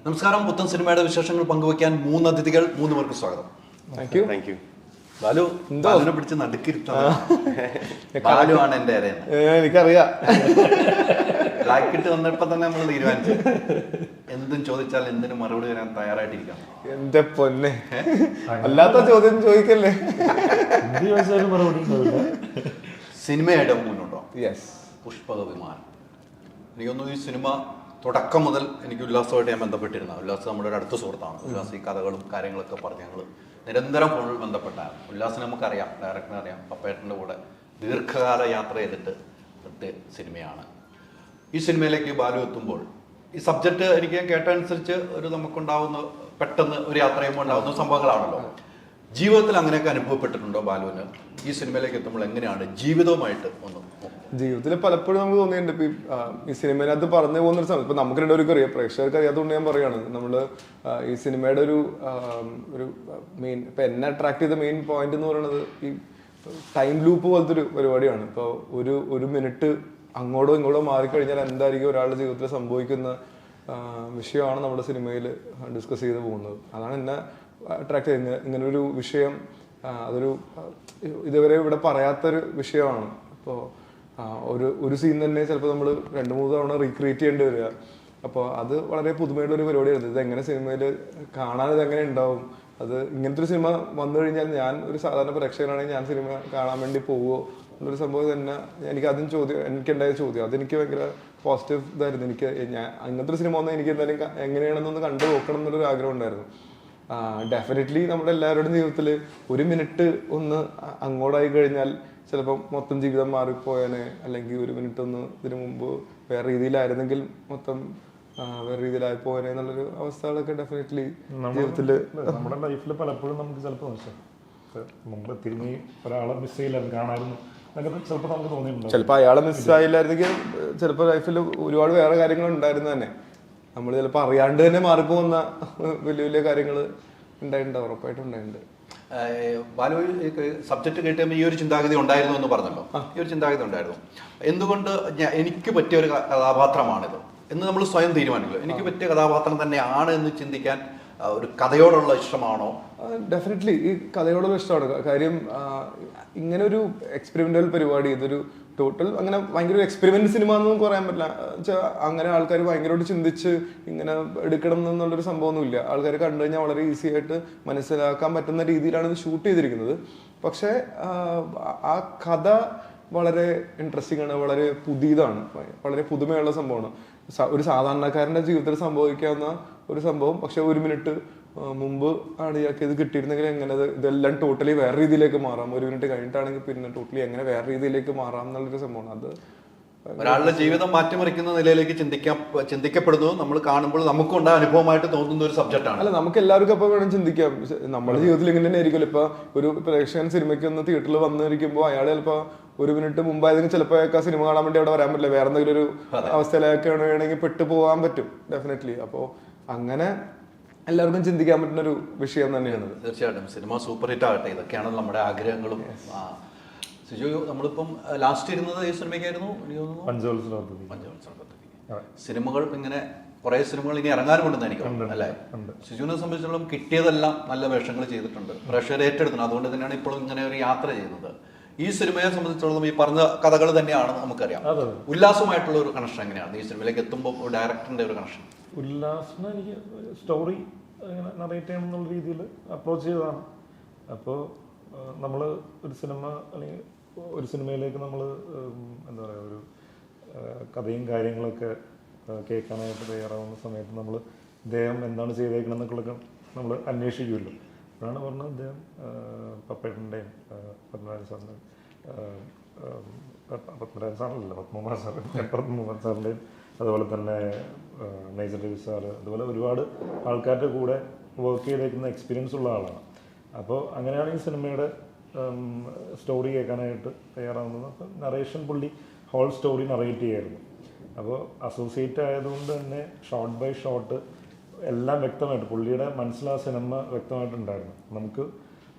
നമസ്കാരം. പുത്തൻ സിനിമയുടെ വിശേഷങ്ങൾ പങ്കുവയ്ക്കാൻ 3 അതിഥികൾ, 3 പേർക്ക് സ്വാഗതം. Thank you. ബാലു, ബാലുവിനെ പിടിച്ച് നടുക്കിരുത്താണ്. ബാലു ആണ് എന്റെ അരയാണ്. എനിക്കറിയാം. ബ്ലാക്കിട്ട് വന്നപ്പോ തന്നെ നമ്മൾ തീരുമാനിച്ചു, എന്തും ചോദിച്ചാൽ എന്തിനും മറുപടി വരാൻ തയ്യാറായിട്ടിരിക്കാം. എന്റെ പൊന്നെ, അല്ലാത്ത ചോദ്യം ചോദിക്കല്ലേ. സിനിമയായിട്ട് മുന്നോട്ടോ? യെസ്. പുഷ്പക വിമാനം. എനിക്കൊന്നും ഈ സിനിമ തുടക്കം മുതൽ എനിക്ക് ഉല്ലാസമായിട്ട് ഞാൻ ബന്ധപ്പെട്ടിരുന്ന ഉല്ലാസ് നമ്മുടെ ഒരു അടുത്ത സുഹൃത്താണ്. ഉല്ലാസ് ഈ കഥകളും കാര്യങ്ങളൊക്കെ പറഞ്ഞ് ഞങ്ങൾ നിരന്തരം ഫോണിൽ ബന്ധപ്പെട്ടാണ്. ഉല്ലാസിനെ നമുക്കറിയാം, ഡയറക്ടറിനെ അറിയാം. പപ്പേട്ടൻ്റെ കൂടെ ദീർഘകാല യാത്ര ചെയ്തിട്ട് ഒറ്റ സിനിമയാണ്. ഈ സിനിമയിലേക്ക് ബാലു എത്തുമ്പോൾ ഈ സബ്ജക്റ്റ് എനിക്ക് ഞാൻ കേട്ടനുസരിച്ച് ഒരു നമുക്കുണ്ടാവുന്ന പെട്ടെന്ന് ഒരു യാത്ര ചെയ്യുമ്പോൾ ഉണ്ടാകുന്ന സംഭവങ്ങളാണല്ലോ. ജീവിതത്തിൽ അങ്ങനെയൊക്കെ അനുഭവപ്പെട്ടിട്ടുണ്ടോ ബാലുവിന്? ഈ സിനിമയിലേക്ക് എത്തുമ്പോൾ എങ്ങനെയാണ് ജീവിതവുമായിട്ട് ഒന്ന്? ജീവിതത്തിൽ പലപ്പോഴും നമുക്ക് തോന്നിയിട്ടുണ്ട്. ഇപ്പം ഈ സിനിമയിനകത്ത് പറഞ്ഞു പോകുന്നൊരു സമയത്ത് ഇപ്പം നമുക്ക് രണ്ടുപേർക്കും അറിയാം, പ്രേക്ഷകർക്ക് അറിയാത്തതുകൊണ്ട് ഞാൻ പറയുകയാണ്. നമ്മൾ ഈ സിനിമയുടെ ഒരു മെയിൻ, ഇപ്പം എന്നെ അട്രാക്ട് ചെയ്ത മെയിൻ പോയിന്റ് എന്ന് പറയുന്നത് ഈ ടൈം ലൂപ്പ് പോലത്തെ ഒരു പരിപാടിയാണ്. ഇപ്പോൾ ഒരു മിനിറ്റ് അങ്ങോട്ടോ ഇങ്ങോട്ടോ മാറിക്കഴിഞ്ഞാൽ എന്തായിരിക്കും ഒരാളുടെ ജീവിതത്തിൽ സംഭവിക്കുന്ന വിഷയമാണ് നമ്മുടെ സിനിമയിൽ ഡിസ്കസ് ചെയ്ത് പോകുന്നത്. അതാണ് എന്നെ അട്രാക്ട് ചെയ്യുന്നത്. ഇങ്ങനൊരു വിഷയം അതൊരു ഇതുവരെ ഇവിടെ പറയാത്തൊരു വിഷയമാണ്. ഇപ്പോൾ ഒരു സീൻ തന്നെ ചിലപ്പോൾ നമ്മൾ 2-3 തവണ റീക്രിയേറ്റ് ചെയ്യേണ്ടി വരിക. അപ്പോൾ അത് വളരെ പുതുമയുള്ളൊരു പരിപാടിയായിരുന്നു. ഇതെങ്ങനെ സിനിമയിൽ കാണാൻ ഇതെങ്ങനെ ഉണ്ടാവും, അത് ഇങ്ങനത്തെ ഒരു സിനിമ വന്നു കഴിഞ്ഞാൽ ഞാൻ ഒരു സാധാരണ പ്രേക്ഷകനാണെങ്കിൽ ഞാൻ സിനിമ കാണാൻ വേണ്ടി പോവുമോ എന്നൊരു സംഭവം തന്നെ എനിക്കുണ്ടായ ചോദ്യം അതെനിക്ക് ഭയങ്കര പോസിറ്റീവ് ഇതായിരുന്നു. ഞാൻ ഇങ്ങനത്തെ ഒരു സിനിമ വന്നാൽ എനിക്ക് എന്തായാലും എങ്ങനെയാണെന്നൊന്ന് കണ്ടു നോക്കണം എന്നുള്ളൊരു ആഗ്രഹം ഉണ്ടായിരുന്നു. ഡെഫിനറ്റ്ലി നമ്മുടെ എല്ലാവരുടെയും ജീവിതത്തിൽ ഒരു മിനിറ്റ് ഒന്ന് അങ്ങോട്ടായി കഴിഞ്ഞാൽ ചിലപ്പോൾ മൊത്തം ജീവിതം മാറിപ്പോയാനെ, അല്ലെങ്കിൽ ഒരു മിനിറ്റ് ഒന്ന് ഇതിനു മുമ്പ് വേറെ രീതിയിലായിരുന്നെങ്കിൽ മൊത്തം വേറെ രീതിയിലായി പോയാനെ എന്നുള്ളൊരു അവസ്ഥകളൊക്കെ ഡെഫിനറ്റ്ലി ജീവിതത്തിൽ നമ്മുടെ ലൈഫിൽ പലപ്പോഴും നമുക്ക് ചിലപ്പോൾ മുമ്പ് തിരിഞ്ഞ് ഒരാളെ മിസ് ചെയ്യില്ല കാണായിരുന്നു ചിലപ്പോൾ നമുക്ക് തോന്നിയിട്ടുണ്ടാവും. ചിലപ്പോൾ അയാളെ മിസ്സായില്ലായിരുന്നെങ്കിൽ ചിലപ്പോൾ ലൈഫിൽ ഒരുപാട് വേറെ കാര്യങ്ങൾ ഉണ്ടായിരുന്നു തന്നെ. നമ്മൾ ചിലപ്പോൾ അറിയാണ്ട് തന്നെ മാറിപ്പോകുന്ന വലിയ വലിയ കാര്യങ്ങൾ ഉണ്ടായിട്ടുണ്ട്, ഉറപ്പായിട്ടും ഉണ്ടായിട്ടുണ്ട്. ബാലു സബ്ജക്റ്റ് കേട്ടുമ്പോൾ ഈ ഒരു ചിന്താഗതി ഉണ്ടായിരുന്നു എന്ന് പറഞ്ഞല്ലോ. ഈ ഒരു ചിന്താഗതി ഉണ്ടായിരുന്നു. എന്തുകൊണ്ട് എനിക്ക് പറ്റിയ ഒരു കഥാപാത്രമാണിത് എന്ന് നമ്മൾ സ്വയം തീരുമാനിക്കുക. എനിക്ക് പറ്റിയ കഥാപാത്രം തന്നെയാണ് എന്ന് ചിന്തിക്കാൻ ഒരു കഥയോടുള്ള ഇഷ്ടമാണോ? ഡെഫിനറ്റ്ലി ഈ കഥയോടുള്ള ഇഷ്ടമാണ്. കാര്യം ഇങ്ങനെ ഒരു എക്സ്പെരിമെന്റൽ പരിപാടി, ഇതൊരു ടോട്ടൽ അങ്ങനെ ഭയങ്കര ഒരു എക്സ്പെരിമെന്റ് സിനിമ എന്നൊന്നും പറയാൻ പറ്റില്ല. അങ്ങനെ ആൾക്കാർ ഭയങ്കരമായിട്ട് ചിന്തിച്ച് ഇങ്ങനെ എടുക്കണം എന്നുള്ളൊരു സംഭവമൊന്നുമില്ല. ആൾക്കാർ കണ്ടു കഴിഞ്ഞാൽ വളരെ ഈസി ആയിട്ട് മനസ്സിലാക്കാൻ പറ്റുന്ന രീതിയിലാണ് ഇത് ഷൂട്ട് ചെയ്തിരിക്കുന്നത്. പക്ഷേ ആ കഥ വളരെ ഇൻട്രസ്റ്റിംഗ് ആണ്, വളരെ പുതിയതാണ്, വളരെ പുതുമയുള്ള സംഭവമാണ്. ഒരു സാധാരണക്കാരൻ്റെ ജീവിതത്തിൽ സംഭവിക്കാവുന്ന ഒരു സംഭവം, പക്ഷെ ഒരു മിനിറ്റ് മുമ്പ് ആണ് ഇയാൾക്ക് ഇത് കിട്ടിയിരുന്നെങ്കിൽ എങ്ങനെ ഇതെല്ലാം ടോട്ടലി വേറെ രീതിയിലേക്ക് മാറാം, ഒരു മിനിറ്റ് കഴിഞ്ഞിട്ടാണെങ്കിൽ പിന്നെ ടോട്ടലി എങ്ങനെ വേറെ രീതിയിലേക്ക് മാറാം എന്നുള്ളൊരു സംഭവമാണ്. അത് ഒരാളുടെ ജീവിതം മാറ്റിമറിക്കുന്ന നിലയിലേക്ക് ചിന്തിക്കപ്പെടുന്നു. നമ്മൾ കാണുമ്പോൾ നമുക്കുണ്ടായ അനുഭവമായിട്ട് തോന്നുന്ന ഒരു സബ്ജക്റ്റാണ്. അല്ല, നമുക്ക് എല്ലാവർക്കും അപ്പോൾ വേണം ചിന്തിക്കാം. നമ്മുടെ ജീവിതത്തിൽ ഇങ്ങനെ തന്നെ ആയിരിക്കുമല്ലോ. ഇപ്പൊ ഒരു പ്രേക്ഷകൻ സിനിമയ്ക്ക് ഒന്ന് തിയേറ്ററിൽ വന്നിരിക്കുമ്പോൾ അയാൾ ചിലപ്പോൾ ഒരു മിനിറ്റ് മുമ്പായതെങ്കിൽ ചിലപ്പോൾ അയാൾക്ക് ആ സിനിമ കാണാൻ വേണ്ടി അവിടെ വരാൻ പറ്റില്ല, വേറെ എന്തെങ്കിലും ഒരു അവസ്ഥയിലൊക്കെ വേണമെങ്കിൽ പെട്ടു പോകാൻ പറ്റും ഡെഫിനറ്റ്ലി. അപ്പോൾ അങ്ങനെ എല്ലാവർക്കും ചിന്തിക്കാൻ പറ്റുന്ന ഒരു വിഷയം തന്നെയാണ്. തീർച്ചയായിട്ടും സിനിമ സൂപ്പർ ഹിറ്റ് ആകട്ടെ, ഇതൊക്കെയാണ് നമ്മുടെ ആഗ്രഹങ്ങളും. സിജു, നമ്മളിപ്പം ലാസ്റ്റ് ഇരുന്നത് ഈ സിനിമയ്ക്കായിരുന്നു. സിനിമകൾ ഇങ്ങനെ കുറെ സിനിമകൾ ഇനി ഇറങ്ങാനുണ്ടെന്ന് എനിക്ക് അല്ലേ? സിജുവിനെ സംബന്ധിച്ചിടത്തോളം കിട്ടിയതെല്ലാം നല്ല വേഷങ്ങൾ ചെയ്തിട്ടുണ്ട്, പ്രേക്ഷകർ ഏറ്റെടുക്കണം. അതുകൊണ്ട് തന്നെയാണ് ഇപ്പോഴും ഇങ്ങനെ ഒരു യാത്ര ചെയ്യുന്നത്. ഈ സിനിമയെ സംബന്ധിച്ചിടത്തോളം ഈ പറഞ്ഞ കഥകൾ തന്നെയാണ് നമുക്കറിയാം. ഉല്ലാസമായിട്ടുള്ള ഒരു കണക്ഷൻ എങ്ങനെയാണ് ഈ സിനിമയിലേക്ക് എത്തുമ്പോൾ ഡയറക്ടറിന്റെ ഒരു കണക്ഷൻ? ഉല്ലാസിന് എനിക്ക് സ്റ്റോറി ഇങ്ങനെ നറേറ്റ് ചെയ്യണം എന്നുള്ള രീതിയിൽ അപ്രോച്ച് ചെയ്തതാണ്. അപ്പോൾ നമ്മൾ ഒരു സിനിമ അല്ലെങ്കിൽ ഒരു സിനിമയിലേക്ക് നമ്മൾ എന്താ പറയുക, ഒരു കഥയും കാര്യങ്ങളൊക്കെ കേൾക്കാനായിട്ട് തയ്യാറാവുന്ന സമയത്ത് നമ്മൾ ഇദ്ദേഹം എന്താണ് ചെയ്തേക്കണം എന്നൊക്കെ നമ്മൾ അന്വേഷിക്കുമല്ലോ. അപ്പോഴാണ് പറഞ്ഞത് ഇദ്ദേഹം പപ്പേട്ടൻ്റെയും പത്മനാഭൻ സാറിനല്ല പത്മകുമാർ സാറിൻ്റെയും അതുപോലെ തന്നെ മേജർ രവി സാറ്, അതുപോലെ ഒരുപാട് ആൾക്കാരുടെ കൂടെ വർക്ക് ചെയ്തേക്കുന്ന എക്സ്പീരിയൻസ് ഉള്ള ആളാണ്. അപ്പോൾ അങ്ങനെയാണ് ഈ സിനിമയുടെ സ്റ്റോറി കേൾക്കാനായിട്ട് തയ്യാറാവുന്നത്. അപ്പോൾ നറേഷൻ പുള്ളി ഹോൾ സ്റ്റോറി നറേറ്റ് ചെയ്യായിരുന്നു. അപ്പോൾ അസോസിയേറ്റ് ആയതുകൊണ്ട് തന്നെ ഷോട്ട് ബൈ ഷോട്ട് എല്ലാം വ്യക്തമായിട്ട് പുള്ളിയുടെ മനസ്സിൽ ആ സിനിമ വ്യക്തമായിട്ടുണ്ടായിരുന്നു. നമുക്ക്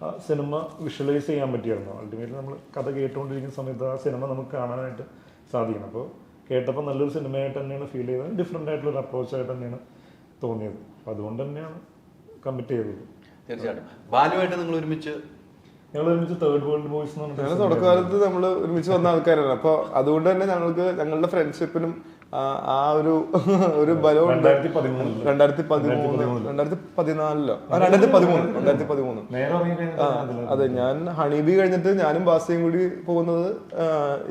ആ സിനിമ വിഷ്വലൈസ് ചെയ്യാൻ പറ്റിയായിരുന്നു. അൾട്ടിമേറ്റ്ലി നമ്മൾ കഥ കേട്ടുകൊണ്ടിരിക്കുന്ന സമയത്ത് ആ സിനിമ നമുക്ക് കാണാനായിട്ട് സാധിക്കണം. അപ്പോൾ കേട്ടപ്പോൾ നല്ലൊരു സിനിമയായിട്ട് തന്നെയാണ് ഫീൽ ചെയ്തത്. ഡിഫറെൻ്റ് ആയിട്ടുള്ളൊരു അപ്രോച്ചായിട്ട് തന്നെയാണ് തോന്നിയത്. അപ്പം അതുകൊണ്ട് തന്നെയാണ് കമ്മിറ്റ് ചെയ്തത്. തീർച്ചയായിട്ടും. ബാലുവായിട്ട് നിങ്ങൾ ഒരുമിച്ച് ഞങ്ങൾ ഒരുമിച്ച് തേർഡ് വേൾഡ് ബോയ്സ് എന്ന് ഞങ്ങൾ തുടക്കകാലത്ത് നമ്മൾ ഒരുമിച്ച് വന്ന ആൾക്കാരാണ്. അപ്പോൾ അതുകൊണ്ട് തന്നെ ഞങ്ങൾക്ക് ഞങ്ങളുടെ ഫ്രണ്ട്ഷിപ്പിനും ആ ഒരു ബലമുണ്ട്. 2013 അതെ, ഞാൻ ഹണീബി കഴിഞ്ഞിട്ട് ഞാനും ബാസിയും കൂടി പോകുന്നത്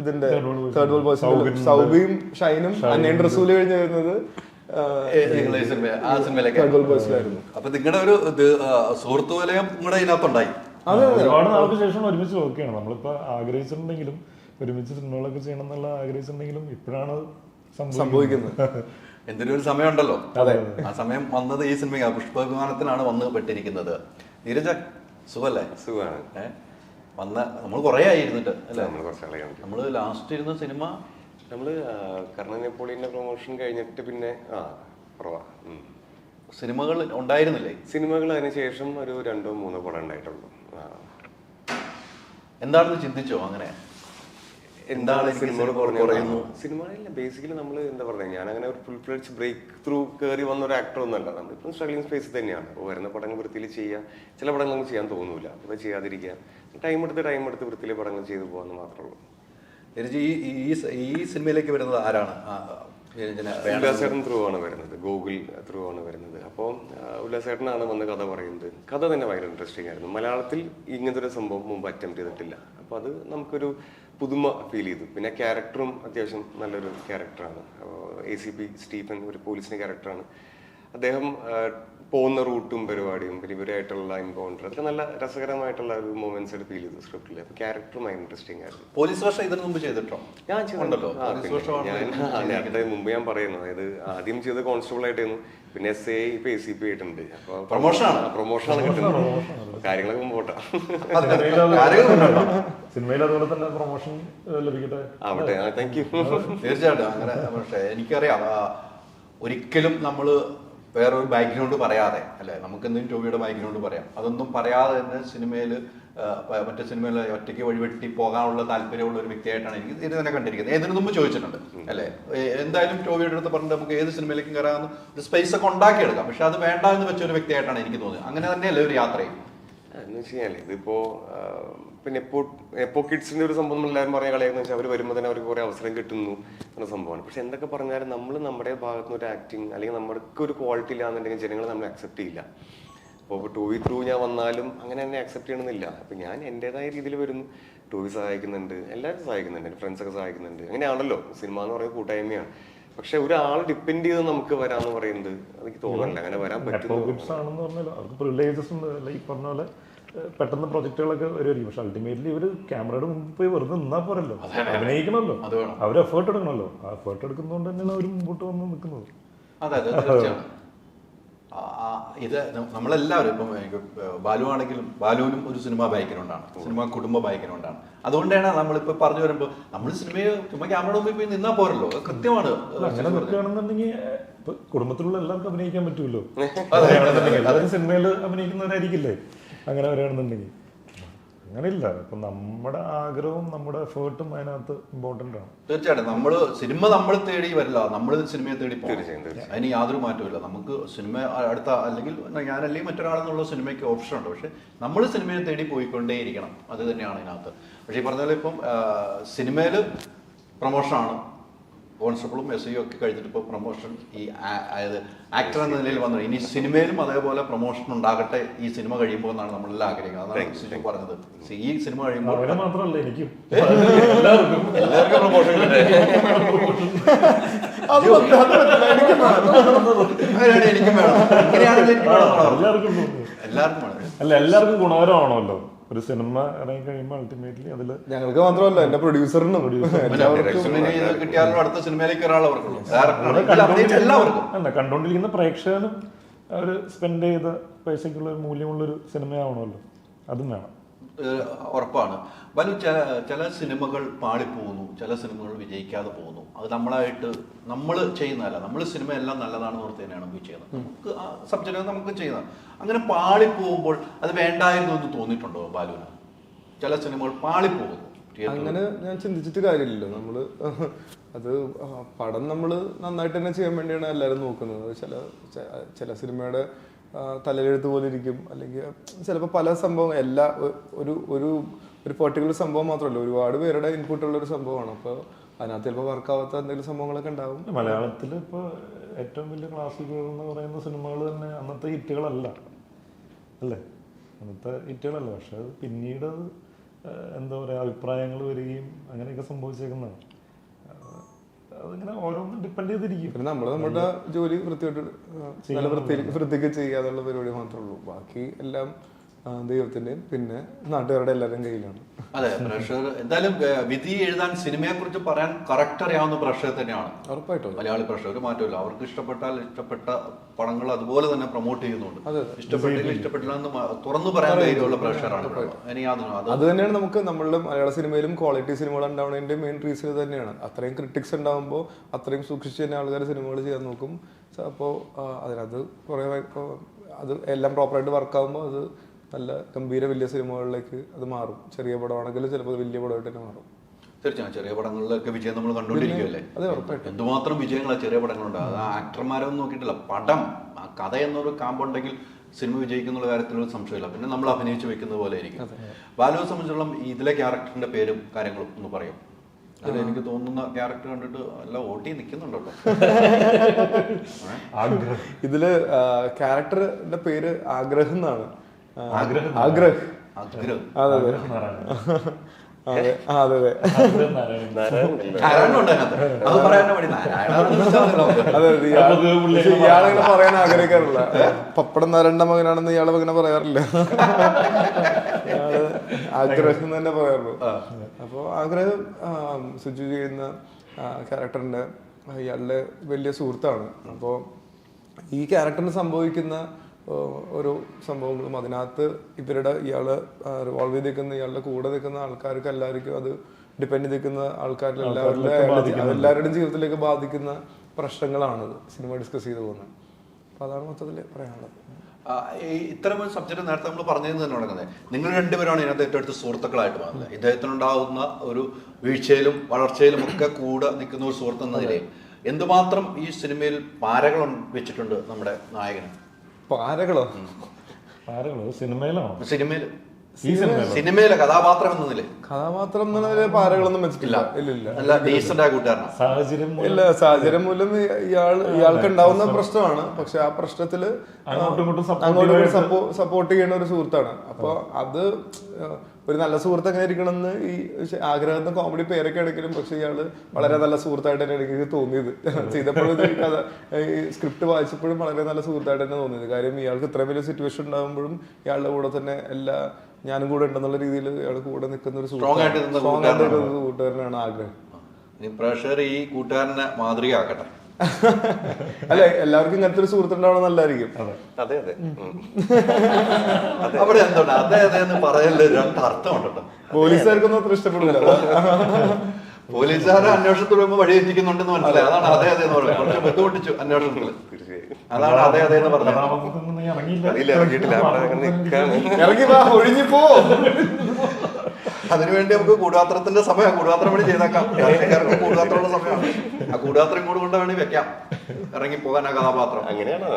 ഇതിന്റെ തേർഡ് വേൾഡ് ബോയ്സ്. സൗബിയും ഷൈനും അന്നയും റസൂല് കഴിഞ്ഞ് വരുന്നത് അപ്പൊ നിങ്ങളുടെ ഒരു സുഹൃത്തു വലയം നിങ്ങളുടെ ഇതിനകത്തുണ്ടായി. ഒരുപാട് നാൾക്ക് ശേഷം ഒരുമിച്ച് വർക്ക് ചെയ്യണം. നമ്മളിപ്പോ ആഗ്രഹിച്ചിട്ടുണ്ടെങ്കിലും ഒരുമിച്ച് സിനിമകളൊക്കെ ചെയ്യണം എന്നുള്ള ആഗ്രഹിച്ചിട്ടുണ്ടെങ്കിലും ഇപ്പോഴാണ് സംഭവിക്കുന്നത്. എന്തിനും ഒരു സമയമുണ്ടല്ലോ. ആ സമയം വന്നത് ഈ സിനിമ പുഷ്പവിമാനത്തിനാണ് വന്ന് പെട്ടിരിക്കുന്നത്. നീരജ സുഖല്ലേ? സുഖമാണ്. വന്ന നമ്മൾ കുറേ ആയിരുന്നിട്ട് അല്ലേ? നമ്മൾ ലാസ്റ്റ് ഇരുന്ന സിനിമ നമ്മള് കർണൻ നെപ്പോളിയന്റെ പ്രൊമോഷൻ കഴിഞ്ഞിട്ട് പിന്നെ കുറവാ സിനിമകൾ ഉണ്ടായിരുന്നില്ലേ? സിനിമകൾ അതിനുശേഷം ഒരു 2-3 പടം ഉണ്ടായിട്ടുള്ളൂ. എന്താണെന്ന് ചിന്തിച്ചോ? അങ്ങനെ എന്താണ് സിനിമകൾ കുറയുന്നു? സിനിമകളില്ല, ബേസിക്കലി നമ്മൾ എന്താ പറയുക, ഞാൻ അങ്ങനെ ഒരു ഫുൾ ഫ്ലെഡ്ജ് ബ്രേക്ക് ത്രൂ കയറി വന്ന ഒരു ആക്ടർ ഒന്നല്ല. നമ്മളിപ്പം സ്ട്രഗ്ലിംഗ് സ്പേസ് തന്നെയാണ്. അപ്പോൾ വരുന്ന പടങ്ങൾ വൃത്തിയിൽ ചെയ്യുക, ചില പടങ്ങൾ നമുക്ക് ചെയ്യാൻ തോന്നൂല, അപ്പോൾ ചെയ്യാതിരിക്കുക, ടൈം എടുത്ത് വൃത്തിയിൽ പടങ്ങൾ ചെയ്തു പോകാമെന്ന് മാത്രമേ ഉള്ളൂ. ഈ സിനിമയിലേക്ക് വരുന്നത് ആരാണ്? ഉല്ലാസേട്ടൻ ത്രൂ ആണ് വരുന്നത്, ഗൂഗിൾ ത്രൂ ആണ് വരുന്നത്. അപ്പോൾ ഉല്ലാസേട്ടനാണ് വന്ന് കഥ പറയുന്നത്. കഥ തന്നെ ഭയങ്കര ഇൻട്രസ്റ്റിംഗ് ആയിരുന്നു. മലയാളത്തിൽ ഇങ്ങനത്തെ ഒരു സംഭവം മുമ്പ് അറ്റംപ്റ്റ് ചെയ്തിട്ടില്ല. അപ്പോൾ അത് നമുക്കൊരു പുതുമ ഫീൽ ചെയ്തു. പിന്നെ ക്യാരക്ടറും അത്യാവശ്യം നല്ലൊരു ക്യാരക്ടറാണ്. ACP സ്റ്റീഫൻ ഒരു പോലീസിന്റെ ക്യാരക്ടറാണ്. അദ്ദേഹം പോകുന്ന റൂട്ടും പരിപാടിയും പിന്നെ ഇവരായിട്ടുള്ള എൻകൗണ്ടർ അതൊക്കെ നല്ല രസകരമായിട്ടുള്ള ഒരു മൊമെന്റ്സ് ആയിട്ട് ഫീൽ ചെയ്തു സ്ക്രിപ്റ്റിൽ. അപ്പോൾ ക്യാരക്ടറും ഭയങ്കര ഇൻട്രസ്റ്റിംഗ് ആയിരുന്നു. പോലീസ് വർഷം ഇതിനു മുമ്പ് ചെയ്തിട്ടോ? ഞാൻ ചെയ്തിട്ടുണ്ടല്ലോ. നേരത്തെ മുമ്പ് ഞാൻ പറയുന്നു, അതായത് ആദ്യം ചെയ്ത് കോൺസ്റ്റബിൾ ആയിട്ടായിരുന്നു, പിന്നെ SA ഇപ്പൊ ACP ആയിട്ടുണ്ട്. അപ്പൊ പ്രൊമോഷനാണ് കിട്ടുന്നത്. കാര്യങ്ങളൊക്കെ മുമ്പോട്ടാ. സിനിമയിൽ അതുപോലെ തന്നെ പ്രൊമോഷൻ ലഭിക്കട്ടെ. ആവട്ടെ, താങ്ക് യു. തീർച്ചയായിട്ടും അങ്ങനെ. പക്ഷേ എനിക്കറിയാം, ഒരിക്കലും നമ്മൾ വേറൊരു ബാക്ക്ഗ്രൗണ്ട് പറയാതെ അല്ലെ, നമുക്ക് എന്തെങ്കിലും ടോവിയുടെ ബാക്ക്ഗ്രൗണ്ട് പറയാം, അതൊന്നും പറയാതെ തന്നെ സിനിമയിൽ മറ്റേ സിനിമയിൽ ഒറ്റയ്ക്ക് വഴിവെട്ടി പോകാനുള്ള താല്പര്യമുള്ള ഒരു വ്യക്തിയായിട്ടാണ് എനിക്ക് ഇത് തന്നെ കണ്ടിരിക്കുന്നത്. ഇതിനു മുമ്പ് ചോദിച്ചിട്ടുണ്ട് അല്ലെ, എന്തായാലും ടോവിയുടെ അടുത്ത് പറഞ്ഞിട്ട് നമുക്ക് ഏത് സിനിമയിലേക്കും കയറാമെന്ന് ഒരു സ്പേസ് ഒക്കെ ഉണ്ടാക്കിയെടുക്കാം. പക്ഷെ അത് വേണ്ട എന്ന് വെച്ച ഒരു വ്യക്തിയായിട്ടാണ് എനിക്ക് തോന്നിയത്. അങ്ങനെ തന്നെയല്ലേ ഒരു യാത്രയും എന്ന് വെച്ച് കഴിഞ്ഞാൽ ഇതിപ്പോ പിന്നെ എപ്പോ കിഡ്സിന്റെ ഒരു സംഭവം എല്ലാവരും പറയാൻ കളയെന്ന് വെച്ചാൽ അവർ വരുമ്പോൾ തന്നെ അവർക്ക് കുറെ അവസരം കിട്ടുന്നു എന്ന സംഭവമാണ്. പക്ഷെ എന്തൊക്കെ പറഞ്ഞാലും നമ്മൾ നമ്മുടെ ഭാഗത്ത് നിന്ന് ഒരു ആക്ടിങ് അല്ലെങ്കിൽ നമ്മൾക്ക് ഒരു ക്വാളിറ്റി ഇല്ലാന്നുണ്ടെങ്കിൽ ജനങ്ങൾ നമ്മൾ അക്സെപ്റ്റ് ചെയ്യില്ല. അപ്പോൾ ടോവി ത്രൂ ഞാൻ വന്നാലും അങ്ങനെ തന്നെ അക്സെപ്റ്റ് ചെയ്യണമെന്നില്ല. അപ്പം ഞാൻ എൻ്റെതായ രീതിയിൽ വരുന്നു. ടോവി സഹായിക്കുന്നുണ്ട്, എല്ലാവരും സഹായിക്കുന്നുണ്ട്, എൻ്റെ ഫ്രണ്ട്സൊക്കെ സഹായിക്കുന്നുണ്ട്. അങ്ങനെയാണല്ലോ സിനിമ എന്ന് പറയുന്നത് കൂട്ടായ്മയാണ്. പക്ഷെ ഒരാൾ ഡിപ്പെൻഡ് ചെയ്ത് നമുക്ക് വരാന്ന് പറയുന്നത് എനിക്ക് തോന്നുന്നില്ല അങ്ങനെ വരാൻ പറ്റും. പെട്ടെന്ന് പ്രൊജക്ടുകളൊക്കെ വരുമായിരിക്കും. പക്ഷെ അൾട്ടിമേറ്റ്ലി ഇവര് ക്യാമറയുടെ മുമ്പ് പോയി വെറുതെ നിന്നാ പോരല്ലോ, അഭിനയിക്കണമല്ലോ, അവർ എഫേർട്ട് എടുക്കണമല്ലോ. ആ എഫേർട്ട് എടുക്കുന്നതുകൊണ്ട് തന്നെയാണ് അവർ മുമ്പോട്ട് വന്ന് നിൽക്കുന്നത്. അതെ അതെ തീർച്ചയാണ്. ഇത് നമ്മളെല്ലാവരും ഇപ്പം ബാലു ആണെങ്കിലും ബാലുവിനും ഒരു സിനിമ ബാക്ക്ഗ്രൗണ്ടാണ്, സിനിമ കുടുംബ ബാക്ക്ഗ്രൗണ്ടാണ്. അതുകൊണ്ടാണ് നമ്മളിപ്പോൾ പറഞ്ഞു വരുമ്പോൾ നമ്മൾ സിനിമയെ ചുമ്മാ ക്യാമറ മുമ്പിൽ പോയി നിന്നാൽ പോരല്ലോ, കൃത്യമാണ്. അങ്ങനെ നിൽക്കുകയാണെന്നുണ്ടെങ്കിൽ കുടുംബത്തിലുള്ള എല്ലാവർക്കും അഭിനയിക്കാൻ പറ്റുമല്ലോ. അതൊരു സിനിമയിൽ അഭിനയിക്കുന്നവരായിരിക്കില്ലേ അങ്ങനെ വരികയാണെന്നുണ്ടെങ്കിൽ. അങ്ങനെയില്ല. അപ്പൊ നമ്മുടെ ആഗ്രഹവും നമ്മുടെ എഫേർട്ടും അതിനകത്ത് ഇമ്പോർട്ടന്റ് ആണ്. തീർച്ചയായിട്ടും നമ്മൾ തേടി വരില്ല, നമ്മൾ സിനിമയെ തേടി പോകും. അതിന് യാതൊരു മാറ്റമില്ല. നമുക്ക് സിനിമ അടുത്ത അല്ലെങ്കിൽ ഞാനല്ലെങ്കിൽ മറ്റൊരാളെന്നുള്ള സിനിമയ്ക്ക് ഓപ്ഷൻ ഉണ്ട്. പക്ഷെ നമ്മൾ സിനിമയെ തേടി പോയിക്കൊണ്ടേയിരിക്കണം, അത് തന്നെയാണ് ഇതിനകത്ത്. പക്ഷേ ഈ പറഞ്ഞ പോലെ ഇപ്പം സിനിമയിൽ പ്രൊമോഷനാണ്, കോൺസ്റ്റബിളും SI ഒക്കെ കഴിഞ്ഞിട്ട് ഇപ്പോൾ പ്രൊമോഷൻ ഈ അതായത് ആക്ടർ എന്ന നിലയിൽ വന്നു. ഇനി സിനിമയിലും അതേപോലെ പ്രൊമോഷൻ ഉണ്ടാകട്ടെ ഈ സിനിമ കഴിയുമ്പോൾ എന്നാണ് നമ്മളെല്ലാം ആഗ്രഹിക്കുന്നത്. അതാണ് സിജു പറഞ്ഞത്. ഈ സിനിമ കഴിയുമ്പോൾ മാത്രമല്ല എനിക്കും എല്ലാവർക്കും പ്രൊമോഷൻ എനിക്കും വേണം. ഇങ്ങനെയാണെങ്കിൽ എല്ലാവർക്കും വേണം. അല്ല, എല്ലാവർക്കും ഗുണകരമാണല്ലോ ഒരു സിനിമ ഇറങ്ങി കഴിയുമ്പോൾ. അൾട്ടിമേറ്റ്ലി അതില് ഞങ്ങൾക്ക് മാത്രമല്ല, എന്റെ പ്രൊഡ്യൂസറിനും കിട്ടിയാലും അടുത്ത സിനിമയിലേക്ക് കണ്ടോണ്ടിരിക്കുന്ന പ്രേക്ഷകനും അവര് സ്പെൻഡ് ചെയ്ത പൈസക്കുള്ള ഒരു മൂല്യമുള്ളൊരു സിനിമയാവണമല്ലോ, അതും വേണം. ഉറപ്പാണ്. ബാലു, ചില സിനിമകൾ പാളിപ്പോകുന്നു, ചില സിനിമകൾ വിജയിക്കാതെ പോകുന്നു. അത് നമ്മൾ ചെയ്യുന്നതല്ല, നമ്മൾ സിനിമ എല്ലാം നല്ലതാണെന്ന് ഓർത്ത് തന്നെയാണ് പോയി ചെയ്യുന്നത്. നമുക്ക് ആ സബ്ജക്റ്റ് നമുക്ക് ചെയ്യുന്നത്. അങ്ങനെ പാളിപ്പോകുമ്പോൾ അത് വേണ്ടായിരുന്നു എന്ന് തോന്നിയിട്ടുണ്ടോ ബാലുവിന്? ചില സിനിമകൾ പാളിപ്പോകുന്നു. അങ്ങനെ ഞാൻ ചിന്തിച്ചിട്ട് കാര്യമില്ലല്ലോ. നമ്മള് അത് പടം നമ്മൾ നന്നായിട്ട് തന്നെ ചെയ്യാൻ വേണ്ടിയാണ് എല്ലാവരും നോക്കുന്നത്. ചില സിനിമയുടെ തലയെഴുത്ത് പോലെ ഇരിക്കും, അല്ലെങ്കിൽ ചിലപ്പോൾ പല സംഭവം ഒരു പെർട്ടിക്കുലർ സംഭവം മാത്രമല്ല, ഒരുപാട് പേരുടെ ഇൻപുട്ടുള്ള ഒരു സംഭവമാണ്. അപ്പോൾ അതിനകത്ത് ചിലപ്പോൾ വർക്കാവാത്ത എന്തെങ്കിലും സംഭവങ്ങളൊക്കെ ഉണ്ടാവും. മലയാളത്തിൽ ഇപ്പോൾ ഏറ്റവും വലിയ ക്ലാസിക്കുകൾ എന്ന് പറയുന്ന സിനിമകൾ തന്നെ അന്നത്തെ ഹിറ്റുകളല്ല അല്ലേ, അന്നത്തെ ഹിറ്റുകളല്ല. പക്ഷെ അത് പിന്നീട് എന്താ പറയുക, അഭിപ്രായങ്ങൾ വരികയും അങ്ങനെയൊക്കെ സംഭവിച്ചേക്കുന്നതാണ്. അതിങ്ങനെ ഓരോന്നും ഡിപ്പെൻഡ് ചെയ്തിരിക്കും. പിന്നെ നമ്മുടെ ജോലി വൃത്തിക്ക് ചെയ്യാന്നുള്ള പരിപാടി മാത്രമേ ഉള്ളൂ. ബാക്കി എല്ലാം ദൈവത്തിന്റെയും പിന്നെ നാട്ടുകാരുടെ എല്ലാവരുടെയും കയ്യിലാണ്. അതെ, പ്രേക്ഷകർ എന്തായാലും വിധി എഴുതാൻ സിനിമയെ കുറിച്ച് പറയാൻ കറക്റ്റ് അറിയാവുന്ന പ്രേക്ഷകർ തന്നെയാണ് ഉറപ്പായിട്ടും. മലയാളി പ്രേക്ഷകർ മാറ്റമില്ല. അവർക്ക് ഇഷ്ടപ്പെട്ട പടങ്ങൾ അതുപോലെ തന്നെ പ്രൊമോട്ട് ചെയ്യുന്നുണ്ട്. ഇഷ്ടപ്പെട്ടില്ല ഇഷ്ടപ്പെട്ടില്ല എന്ന് തുറന്നു പറയാൻ ധൈര്യമുള്ള പ്രേക്ഷകരാണ്. അത് തന്നെയാണ് നമുക്ക് നമ്മളുടെ മലയാള സിനിമയിലും ക്വാളിറ്റി സിനിമകൾ ഉണ്ടാവുന്നതിന്റെ മെയിൻ റീസൺ തന്നെയാണ്. അത്രയും ക്രിട്ടിക്സ് ഉണ്ടാവുമ്പോൾ അത്രയും സൂക്ഷിച്ച് തന്നെ ആൾക്കാർ സിനിമകൾ ചെയ്യാൻ നോക്കും. അപ്പോൾ അതിനകത്ത് കുറേ അത് എല്ലാം പ്രോപ്പറായിട്ട് വർക്കാവുമ്പോൾ അത് നല്ല ഗംഭീര വലിയ സിനിമകളിലേക്ക് അത് മാറും. ചെറിയ പടമാണെങ്കിലും ചിലപ്പോൾ വലിയ പടമായിട്ട് തന്നെ മാറും. തീർച്ചയായും ചെറിയ പടങ്ങളിലൊക്കെ വിജയം നമ്മൾ കണ്ടുകൊണ്ടിരിക്കുകയല്ലേ. എന്തുമാത്രം വിജയങ്ങളാണ് ചെറിയ പടങ്ങളുണ്ട്. അത് ആ ആക്ടർമാരൊന്നും നോക്കിയിട്ടില്ല, പടം ആ കഥ എന്നൊരു കാമ്പുണ്ടെങ്കിൽ സിനിമ വിജയിക്കുന്ന കാര്യത്തിലൊരു സംശയമില്ല. പിന്നെ നമ്മൾ അഭിനയിച്ച് വെക്കുന്നത് പോലെ ആയിരിക്കും. ബാലുവിനെ സംബന്ധിച്ചിടത്തോളം ഇതിലെ ക്യാരക്ടറിന്റെ പേരും കാര്യങ്ങളും ഒന്ന് പറയും. അതിൽ എനിക്ക് തോന്നുന്ന ക്യാരക്ടർ കണ്ടിട്ട് എല്ലാം ഓട്ടി നിൽക്കുന്നുണ്ടല്ലോ. ഇതില് ക്യാരക്ടറിന്റെ പേര് ആഗ്രഹം എന്നാണ്. ആഗ്രഹ്. അതെ ഇയാളങ്ങനെ പറയാൻ ആഗ്രഹിക്കാറില്ല. പപ്പടം നാരായണന്റെ മകനാണെന്ന് ഇയാളെ ഇങ്ങനെ പറയാറില്ല. ഇയാള് ആഗ്രഹം തന്നെ പറയാറുള്ളൂ. അപ്പൊ ആഗ്രഹം സുജു ചെയ്യുന്ന ക്യാരക്ടറിന്റെ ഇയാളുടെ വലിയ സുഹൃത്താണ്. അപ്പോൾ ഈ ക്യാരക്ടറിന് സംഭവിക്കുന്ന ഓരോ സംഭവങ്ങളും അതിനകത്ത് ഇയാള് റിവോൾവ് ചെയ്ത് നിൽക്കുന്ന ഇയാളുടെ കൂടെ നിൽക്കുന്ന ആൾക്കാർക്ക് എല്ലാവർക്കും അത് ഡിപ്പെൻഡ് ചെയ്ത് നിൽക്കുന്ന ആൾക്കാരുടെ എല്ലാവരുടെയും ജീവിതത്തിലേക്ക് ബാധിക്കുന്ന പ്രശ്നങ്ങളാണത് സിനിമ ഡിസ്കസ് ചെയ്ത് പോകുന്നത്. അപ്പൊ അതാണ് മൊത്തത്തിൽ പറയാനുള്ളത്. ഇത്തരം ഒരു സബ്ജക്ട് നേരത്തെ നമ്മൾ പറഞ്ഞതെന്ന് തന്നെ തുടങ്ങുന്നത്, നിങ്ങൾ രണ്ടുപേരാണ് ഇതിനകത്ത് ഏറ്റവും അടുത്ത് സുഹൃത്തുക്കളായിട്ട് മാറുന്നത്. ഇദ്ദേഹത്തിനുണ്ടാവുന്ന ഒരു വീഴ്ചയിലും വളർച്ചയിലും ഒക്കെ കൂടെ നിൽക്കുന്ന ഒരു സുഹൃത്ത് എന്ന നിലയിൽ എന്തുമാത്രം ഈ സിനിമയിൽ പാരകൾ വെച്ചിട്ടുണ്ട് നമ്മുടെ നായകന്? പാരകളോ സിനിമയിലാണോ? സിനിമയിലെ കഥാപാത്രം എന്ന നില പാരകളൊന്നും വെച്ചിട്ടില്ല. സാഹചര്യം മൂലം ഇയാൾക്ക് ഉണ്ടാവുന്ന പ്രശ്നമാണ്. പക്ഷെ ആ പ്രശ്നത്തില് അങ്ങോട്ടും സപ്പോർട്ട് ചെയ്യുന്ന ഒരു സുഹൃത്താണ്. അപ്പൊ അത് ഒരു നല്ല സുഹൃത്ത് എങ്ങനെ ഇരിക്കണമെന്ന് ഈ ആഗ്രഹത്തിന് കോമഡി പേരൊക്കെ ആണെങ്കിലും പക്ഷെ ഇയാള് വളരെ നല്ല സുഹൃത്തായിട്ട് തന്നെ എനിക്ക് തോന്നിയത്. ചെയ്തപ്പോഴും കഥ ഈ സ്ക്രിപ്റ്റ് വായിച്ചപ്പോഴും വളരെ നല്ല സുഹൃത്തായിട്ട് തന്നെ തോന്നിയത്. കാര്യം ഇയാൾക്ക് ഇത്രയും വലിയ സിറ്റുവേഷൻ ഉണ്ടാകുമ്പോഴും ഇയാളുടെ കൂടെ തന്നെ ഞാനും കൂടെ ഉണ്ടെന്നുള്ള രീതിയിൽ ഇയാൾ കൂടെ നിൽക്കുന്ന ഒരു കൂട്ടുകാരനാണ് ആഗ്രഹം. പ്രേക്ഷകർ ഈ കൂട്ടുകാരനെ മാതൃകയാക്കട്ടെ. അല്ലെ, എല്ലാവർക്കും ഇങ്ങനത്തെ ഒരു സുഹൃത്ത് ഉണ്ടാവണം നല്ലായിരിക്കും. അതെ അതെ അവിടെ എന്തുകൊണ്ട് അതെ അതെ എന്ന് പറയല് രണ്ടർത്ഥമുണ്ടോ? പോലീസുകാർക്കൊന്നും അത്ര ഇഷ്ടപ്പെടില്ല. പോലീസുകാരെ അന്വേഷണത്തിൽ വരുമ്പോൾ വഴി എത്തിക്കുന്നുണ്ടെന്ന് മനസ്സിലായി. അതാണ് അതെ അതെ എന്ന് പറയുന്നത്. കുറച്ച് ബുദ്ധിമുട്ടിച്ചു അന്വേഷണത്തിൽ. അതാണ് അതെ അതെ എന്ന് പറഞ്ഞത്. ഒഴിഞ്ഞു പോ. അതിനുവേണ്ടി നമുക്ക് കൂടാത്രത്തിന്റെ സമയം കൂടാത്രം വേണ്ടി ചെയ്തേക്കാം. രാഷ്ട്രീയക്കാർക്ക് കൂടാത്രമുള്ള സമയമാണ്. ആ കൂടാത്രം ഇങ്ങോട്ട് കൊണ്ട് വേണ്ടി വെക്കാം. ഇറങ്ങി പോകാൻ ആ കഥാപാത്രം അങ്ങനെയാണോ?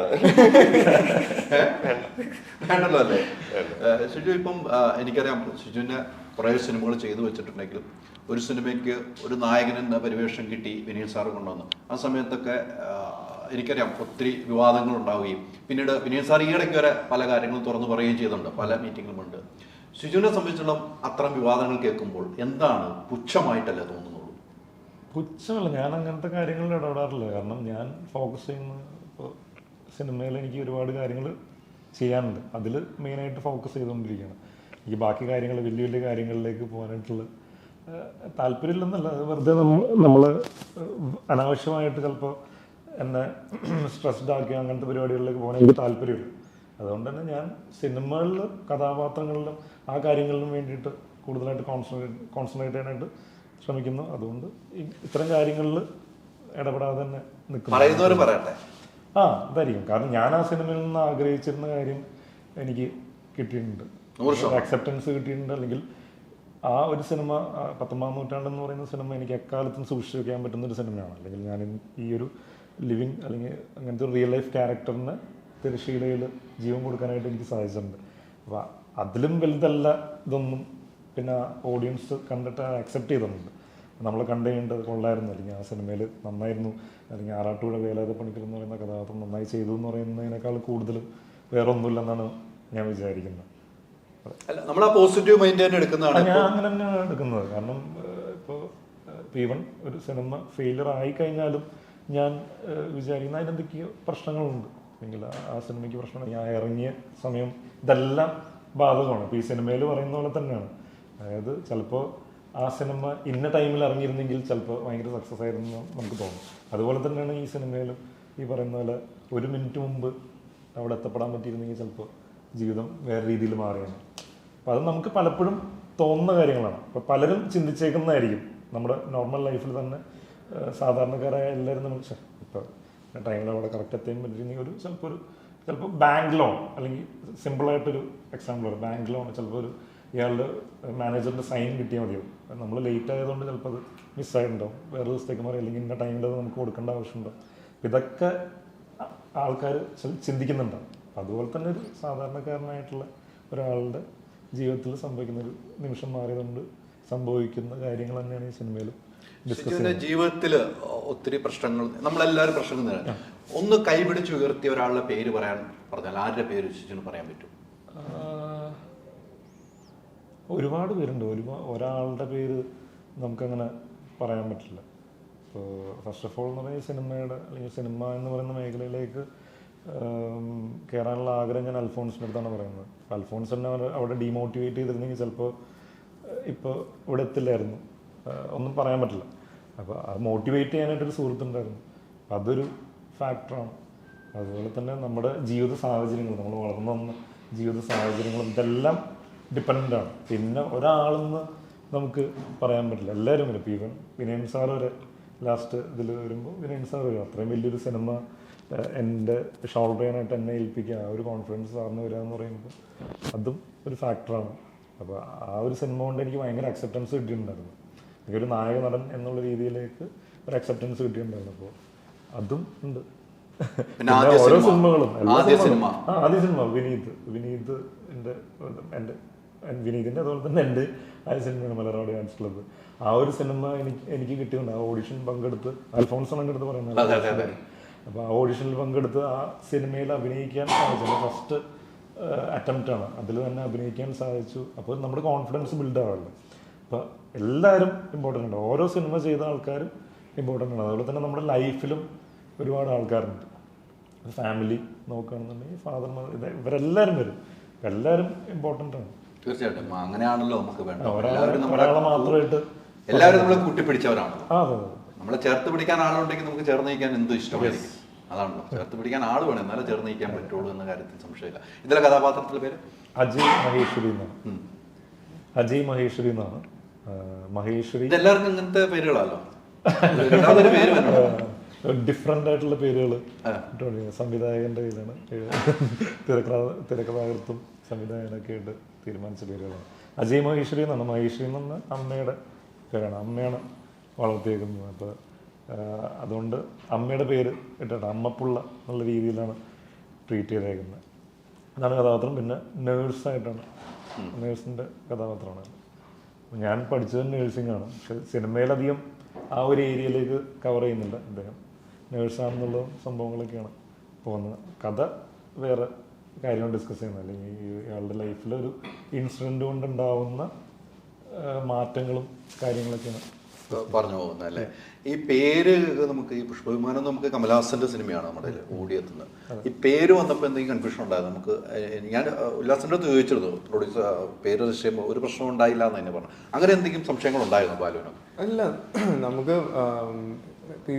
വേണ്ടല്ലോ അല്ലേ? ഷിജു ഇപ്പം എനിക്കറിയാം ഷിജുവിനെ കുറേ സിനിമകൾ ചെയ്തു വെച്ചിട്ടുണ്ടെങ്കിലും ഒരു സിനിമയ്ക്ക് ഒരു നായകൻ എന്ന പരിവേഷം കിട്ടി വിനീത് സാറ് കൊണ്ടുവന്നു. ആ സമയത്തൊക്കെ എനിക്കറിയാം ഒത്തിരി വിവാദങ്ങൾ ഉണ്ടാവുകയും പിന്നീട് വിനീത് സാർ ഈയിടയ്ക്ക് വരെ പല കാര്യങ്ങളും തുറന്നു പറയുകയും ചെയ്തിട്ടുണ്ട്, പല മീറ്റിങ്ങുകളുമുണ്ട്. ഷിജുവിനെ സംബന്ധിച്ചുള്ള അത്തരം വിവാദങ്ങൾ കേൾക്കുമ്പോൾ എന്താണ് പുച്ഛമായിട്ടല്ലേ തോന്നുന്നുള്ളൂ? പുച്ഛമല്ല, ഞാൻ അങ്ങനത്തെ കാര്യങ്ങളിൽ ഇടപെടാറില്ല. കാരണം ഞാൻ ഫോക്കസ് ചെയ്യുന്ന ഇപ്പോൾ സിനിമയിൽ എനിക്ക് ഒരുപാട് കാര്യങ്ങൾ ചെയ്യാനുണ്ട്. അതിൽ മെയിനായിട്ട് ഫോക്കസ് ചെയ്തുകൊണ്ടിരിക്കുകയാണ്. എനിക്ക് ബാക്കി കാര്യങ്ങൾ വലിയ വലിയ കാര്യങ്ങളിലേക്ക് പോകാനായിട്ടുള്ള താല്പര്യമില്ലെന്നല്ല, അത് വെറുതെ നമ്മൾ അനാവശ്യമായിട്ട് ചിലപ്പോൾ എന്നെ സ്ട്രെസ്ഡ് ആക്കി അങ്ങനത്തെ പരിപാടികളിലേക്ക് പോകാൻ എനിക്ക് താല്പര്യമില്ല. അതുകൊണ്ട് തന്നെ ഞാൻ സിനിമകളിലും കഥാപാത്രങ്ങളിലും ആ കാര്യങ്ങളിലും വേണ്ടിയിട്ട് കൂടുതലായിട്ട് കോൺസെൻട്രേറ്റ് ചെയ്യാനായിട്ട് ശ്രമിക്കുന്നു. അതുകൊണ്ട് ഇത്തരം കാര്യങ്ങളിൽ ഇടപെടാതെ തന്നെ നിൽക്കുന്നു. അതായിരിക്കും. കാരണം ഞാൻ ആ സിനിമയിൽ നിന്ന് ആഗ്രഹിച്ചിരുന്ന കാര്യം എനിക്ക് കിട്ടിയിട്ടുണ്ട്, അക്സെപ്റ്റൻസ് കിട്ടിയിട്ടുണ്ട്. അല്ലെങ്കിൽ ആ ഒരു സിനിമ 19-ാം നൂറ്റാണ്ടെന്ന് പറയുന്ന സിനിമ എനിക്ക് എക്കാലത്തും സൂക്ഷിച്ചു വയ്ക്കാൻ പറ്റുന്ന ഒരു സിനിമയാണ്. അല്ലെങ്കിൽ ഞാൻ ഈ ഒരു ലിവിങ് അല്ലെങ്കിൽ അങ്ങനത്തെ ഒരു റിയൽ ലൈഫ് ക്യാരക്ടറിന് തിരശ്ശീലയിൽ ജീവൻ കൊടുക്കാനായിട്ട് എനിക്ക് സാധിച്ചിട്ടുണ്ട്. അപ്പോൾ അതിലും വലുതല്ല ഇതൊന്നും. പിന്നെ ഓഡിയൻസ് കണ്ടിട്ട് അക്സെപ്റ്റ് ചെയ്തിട്ടുണ്ട്. നമ്മൾ കണ്ടു കഴിഞ്ഞിട്ട് കൊള്ളായിരുന്നു, അല്ലെങ്കിൽ ആ സിനിമയിൽ നന്നായിരുന്നു, അല്ലെങ്കിൽ ആറാട്ടുപുഴ വേലായുധ പണിക്കർ എന്ന് പറയുന്ന കഥാപാത്രം നന്നായി ചെയ്തു എന്ന് പറയുന്നതിനേക്കാൾ കൂടുതൽ വേറെ ഒന്നുമില്ലെന്നാണ് ഞാൻ വിചാരിക്കുന്നത്. അല്ല, നമ്മൾ ആ പോസിറ്റീവ് മൈൻഡ് തന്നെ എടുക്കുന്നതാണ്. ഞാൻ അങ്ങനെ തന്നെയാണ് എടുക്കുന്നത്. കാരണം ഇപ്പോൾ ഈവൻ ഒരു സിനിമ ഫെയിലിയർ ആയിക്കഴിഞ്ഞാലും ഞാൻ വിചാരിക്കുന്ന അതിനെന്തൊക്കെയോ പ്രശ്നങ്ങളുണ്ട്, അല്ലെങ്കിൽ ആ സിനിമയ്ക്ക് പ്രശ്നങ്ങൾ ഞാൻ ഇറങ്ങിയ സമയം ഇതെല്ലാം ബാധകമാണ്. ഇപ്പോൾ ഈ സിനിമയിൽ പറയുന്ന പോലെ തന്നെയാണ്. അതായത് ചിലപ്പോൾ ആ സിനിമ ഇന്ന ടൈമിൽ ഇറങ്ങിയിരുന്നെങ്കിൽ ചിലപ്പോൾ ഭയങ്കര സക്സസ് ആയിരുന്നു നമുക്ക് തോന്നും. അതുപോലെ തന്നെയാണ് ഈ സിനിമയിലും ഈ പറയുന്ന പോലെ 1 മിനിറ്റ് മുമ്പ് അവിടെ എത്തപ്പെടാൻ പറ്റിയിരുന്നെങ്കിൽ ചിലപ്പോൾ ജീവിതം വേറെ രീതിയിൽ മാറിയാണ്. അപ്പോൾ അത് നമുക്ക് പലപ്പോഴും തോന്നുന്ന കാര്യങ്ങളാണ്. അപ്പോൾ പലരും ചിന്തിച്ചേക്കുന്നതായിരിക്കും. നമ്മുടെ നോർമൽ ലൈഫിൽ തന്നെ സാധാരണക്കാരായ എല്ലാവരും നമ്മൾ ഇപ്പോൾ ടൈമിൽ അവിടെ കറക്റ്റ് എത്താൻ പറ്റിയിരുന്നെങ്കിൽ ചിലപ്പോൾ ബാങ്ക് ലോൺ, അല്ലെങ്കിൽ സിമ്പിളായിട്ടൊരു എക്സാമ്പിൾ പറയും, ബാങ്ക് ലോൺ ചിലപ്പോൾ ഇയാളുടെ മാനേജറിൻ്റെ സൈൻ കിട്ടിയാൽ മതിയാവും. നമ്മൾ ലേറ്റ് ആയതുകൊണ്ട് ചിലപ്പോൾ അത് മിസ്സായിട്ടുണ്ടാവും, വേറെ ദിവസത്തേക്ക് മാറി, അല്ലെങ്കിൽ ഇന്ന ടൈമിൽ അത് നമുക്ക് കൊടുക്കേണ്ട ആവശ്യമുണ്ടാവും. ഇതൊക്കെ ആൾക്കാർ ചിന്തിക്കുന്നുണ്ടാവും. അതുപോലെ തന്നെ ഒരു സാധാരണക്കാരനായിട്ടുള്ള ഒരാളുടെ ജീവിതത്തിൽ സംഭവിക്കുന്ന ഒരു നിമിഷം മാറിയതുകൊണ്ട് സംഭവിക്കുന്ന കാര്യങ്ങൾ തന്നെയാണ് ഈ സിനിമയിൽ ഡിസ്കസ് ചെയ്യുന്നത്. ജീവിതത്തിൽ ഒത്തിരി പ്രശ്നങ്ങൾ, നമ്മളെല്ലാവരും പ്രശ്നങ്ങൾ നേരിടും. ഒന്ന് കൈപിടിച്ച് ഉയർത്തിയ ഒരാളുടെ പേര് പറഞ്ഞാൽ ആരുടെ പേര് ശിശുവിന് പറയാൻ പറ്റും? ഒരുപാട് പേരുണ്ട്. ഒരാളുടെ പേര് നമുക്കങ്ങനെ പറയാൻ പറ്റില്ല. ഇപ്പോൾ ഫസ്റ്റ് ഓഫ് ഓൾ എന്ന് പറയുന്ന സിനിമയുടെ, അല്ലെങ്കിൽ സിനിമ എന്ന് പറയുന്ന മേഖലയിലേക്ക് കയറാനുള്ള ആഗ്രഹം ഞാൻ അൽഫോൺസിൻ്റെ അടുത്താണ് പറയുന്നത്. അൽഫോൺസ് തന്നെ അവിടെ ഡീമോട്ടിവേറ്റ് ചെയ്തിരുന്നെങ്കിൽ ചിലപ്പോൾ ഇപ്പോൾ ഇവിടെ എത്തില്ലായിരുന്നു, ഒന്നും പറയാൻ പറ്റില്ല. അപ്പോൾ അത് മോട്ടിവേറ്റ് ചെയ്യാനായിട്ടൊരു സുഹൃത്തുണ്ടായിരുന്നു. അതൊരു ഫാക്ടറാണ്. അതുപോലെ തന്നെ നമ്മുടെ ജീവിത സാഹചര്യങ്ങൾ, നമ്മൾ വളർന്നു വന്ന ജീവിത സാഹചര്യങ്ങളും ഇതെല്ലാം ഡിപ്പെൻഡൻ്റാണ്. പിന്നെ ഒരാളെന്ന് നമുക്ക് പറയാൻ പറ്റില്ല, എല്ലാവരും വരും. ഈവൻ വിനയൻ സാർ വരെ ലാസ്റ്റ് ഇതിൽ വരുമ്പോൾ വിനയൻ സാർ വരും. അത്രയും വലിയൊരു സിനിമ എൻ്റെ ഷോൾഡർ ചെയ്യാനായിട്ട് എന്നെ ഏൽപ്പിക്കുക, ആ ഒരു കോൺഫിഡൻസ് സാറിന് വരിക എന്ന് പറയുമ്പോൾ അതും ഒരു ഫാക്ടറാണ്. അപ്പോൾ ആ ഒരു സിനിമ കൊണ്ട് എനിക്ക് ഭയങ്കര അക്സെപ്റ്റൻസ് കിട്ടിയിട്ടുണ്ടായിരുന്നു. എനിക്കൊരു നായക നടൻ എന്നുള്ള രീതിയിലേക്ക് ഒരു അക്സെപ്റ്റൻസ് കിട്ടിയിട്ടുണ്ടായിരുന്നു. അപ്പോൾ അതും ഉണ്ട്. ഓരോ സിനിമകളും ആദ്യ സിനിമ വിനീതിൻ്റെ അതുപോലെ തന്നെ എൻ്റെ ആദ്യ സിനിമയാണ് മലർവാടി ആർട്സ് ക്ലബ്ബ്. ആ ഒരു സിനിമ എനിക്ക് കിട്ടിയിട്ടുണ്ട്. ആ ഓഡിഷൻ പങ്കെടുത്ത് അൽഫോൺസ് പങ്കെടുത്ത് പറയുന്നത്. അപ്പോൾ ആ ഓഡിഷനിൽ പങ്കെടുത്ത് ആ സിനിമയിൽ അഭിനയിക്കാൻ സാധിച്ചു. ഫസ്റ്റ് അറ്റംപ്റ്റാണ്, അതിൽ തന്നെ അഭിനയിക്കാൻ സാധിച്ചു. അപ്പോൾ നമ്മുടെ കോൺഫിഡൻസ് ബിൽഡ് ആവുമല്ലോ. അപ്പോൾ എല്ലാവരും ഇമ്പോർട്ടൻ്റ് ഉണ്ട്. ഓരോ സിനിമ ചെയ്ത ആൾക്കാരും ഇമ്പോർട്ടൻ്റ് ആണ്. അതുപോലെ തന്നെ നമ്മുടെ ലൈഫിലും ഒരുപാട് ആൾക്കാരുണ്ട്. ഫാമിലി നോക്കുകയാണെന്നുണ്ടെങ്കിൽ ഫാദർ, മദർ, ഇവരെല്ലാവരും വരും. എല്ലാവരും ഇമ്പോർട്ടൻ്റ് ആണ്. തീർച്ചയായിട്ടും അങ്ങനെയാണല്ലോ നമുക്ക് വേണ്ടത്. ഒരാളെ മാത്രമായിട്ട് എല്ലാവരും നമ്മളെ കൂട്ടിപ്പിടിച്ചവരാണ്. അതെ, നമ്മളെ ചേർത്ത് പിടിക്കാൻ ആളുണ്ടെങ്കിൽ നമുക്ക് ചേർന്ന് നിൽക്കാൻ എന്തും ഇഷ്ടമായിരിക്കും. അതാണല്ലോ, ചേർത്ത് പിടിക്കാൻ ആൾ വേണം, എന്നാലേ ചേർന്ന് നിൽക്കാൻ പറ്റുള്ളൂ എന്ന കാര്യത്തിൽ സംശയമില്ല. ഇതിലെ കഥാപാത്രത്തിന്റെ പേര് അജയ് മഹേശ്വരി എന്നാണ്. അജയ് മഹേശ്വരി എന്നാണ്. മഹേശ്വരി എല്ലാവർക്കും ഇങ്ങനത്തെ പേരുകളല്ലോ, ഡിഫറെൻ്റ് ആയിട്ടുള്ള പേരുകൾ. സംവിധായകൻ്റെ പേരാണ്, തിരക്കഥാകൃത്തും സംവിധായകനൊക്കെ ആയിട്ട് തീരുമാനിച്ച പേരുകളാണ്. അജയ് മഹേശ്വരി എന്നാണ്. മഹേശ്വരി എന്ന് പറഞ്ഞാൽ അമ്മയുടെ പേരാണ്, അമ്മയാണ് വളർത്തിയേക്കുന്നത്. അപ്പോൾ അതുകൊണ്ട് അമ്മയുടെ പേര് ഇട്ടിട്ട് അമ്മപ്പുള്ള എന്നുള്ള രീതിയിലാണ് ട്രീറ്റ് ചെയ്തേക്കുന്നത്. അതാണ് കഥാപാത്രം. പിന്നെ നേഴ്സായിട്ടാണ്, നേഴ്സിൻ്റെ കഥാപാത്രമാണ്. ഞാൻ പഠിച്ചത് നേഴ്സിംഗ് ആണ്, പക്ഷെ സിനിമയിലധികം ആ ഒരു ഏരിയയിലേക്ക് കവർ ചെയ്യുന്നില്ല. അദ്ദേഹം നേഴ്സാണെന്നുള്ള സംഭവങ്ങളൊക്കെയാണ് പോകുന്നത്. കഥ വേറെ കാര്യങ്ങൾ ഡിസ്കസ് ചെയ്യുന്നത്, അല്ലെങ്കിൽ ഇയാളുടെ ലൈഫിലൊരു ഇൻസിഡൻറ്റ് കൊണ്ടുണ്ടാവുന്ന മാറ്റങ്ങളും കാര്യങ്ങളൊക്കെയാണ് പറഞ്ഞു പോകുന്നത് അല്ലേ. ഈ പേര് നമുക്ക്, ഈ പുഷ്പവിമാനം നമുക്ക് കമലഹാസന്റെ സിനിമയാണ് നമ്മുടെ ഓടിയെത്തുന്നത്. ഈ പേര് വന്നപ്പോൾ എന്തെങ്കിലും കൺഫ്യൂഷൻ ഉണ്ടായത്? നമുക്ക് ഞാൻ ഉല്ലാസിൻ്റെ അടുത്ത് ചോദിച്ചിരുന്നു, പ്രൊഡ്യൂസർ പേര് നിശ്ചയം ഒരു പ്രശ്നം ഉണ്ടായില്ല എന്ന് തന്നെ പറഞ്ഞു. അങ്ങനെ എന്തെങ്കിലും സംശയങ്ങൾ ഉണ്ടായിരുന്നു ബാലുവിന്? അല്ല, നമുക്ക് ഈ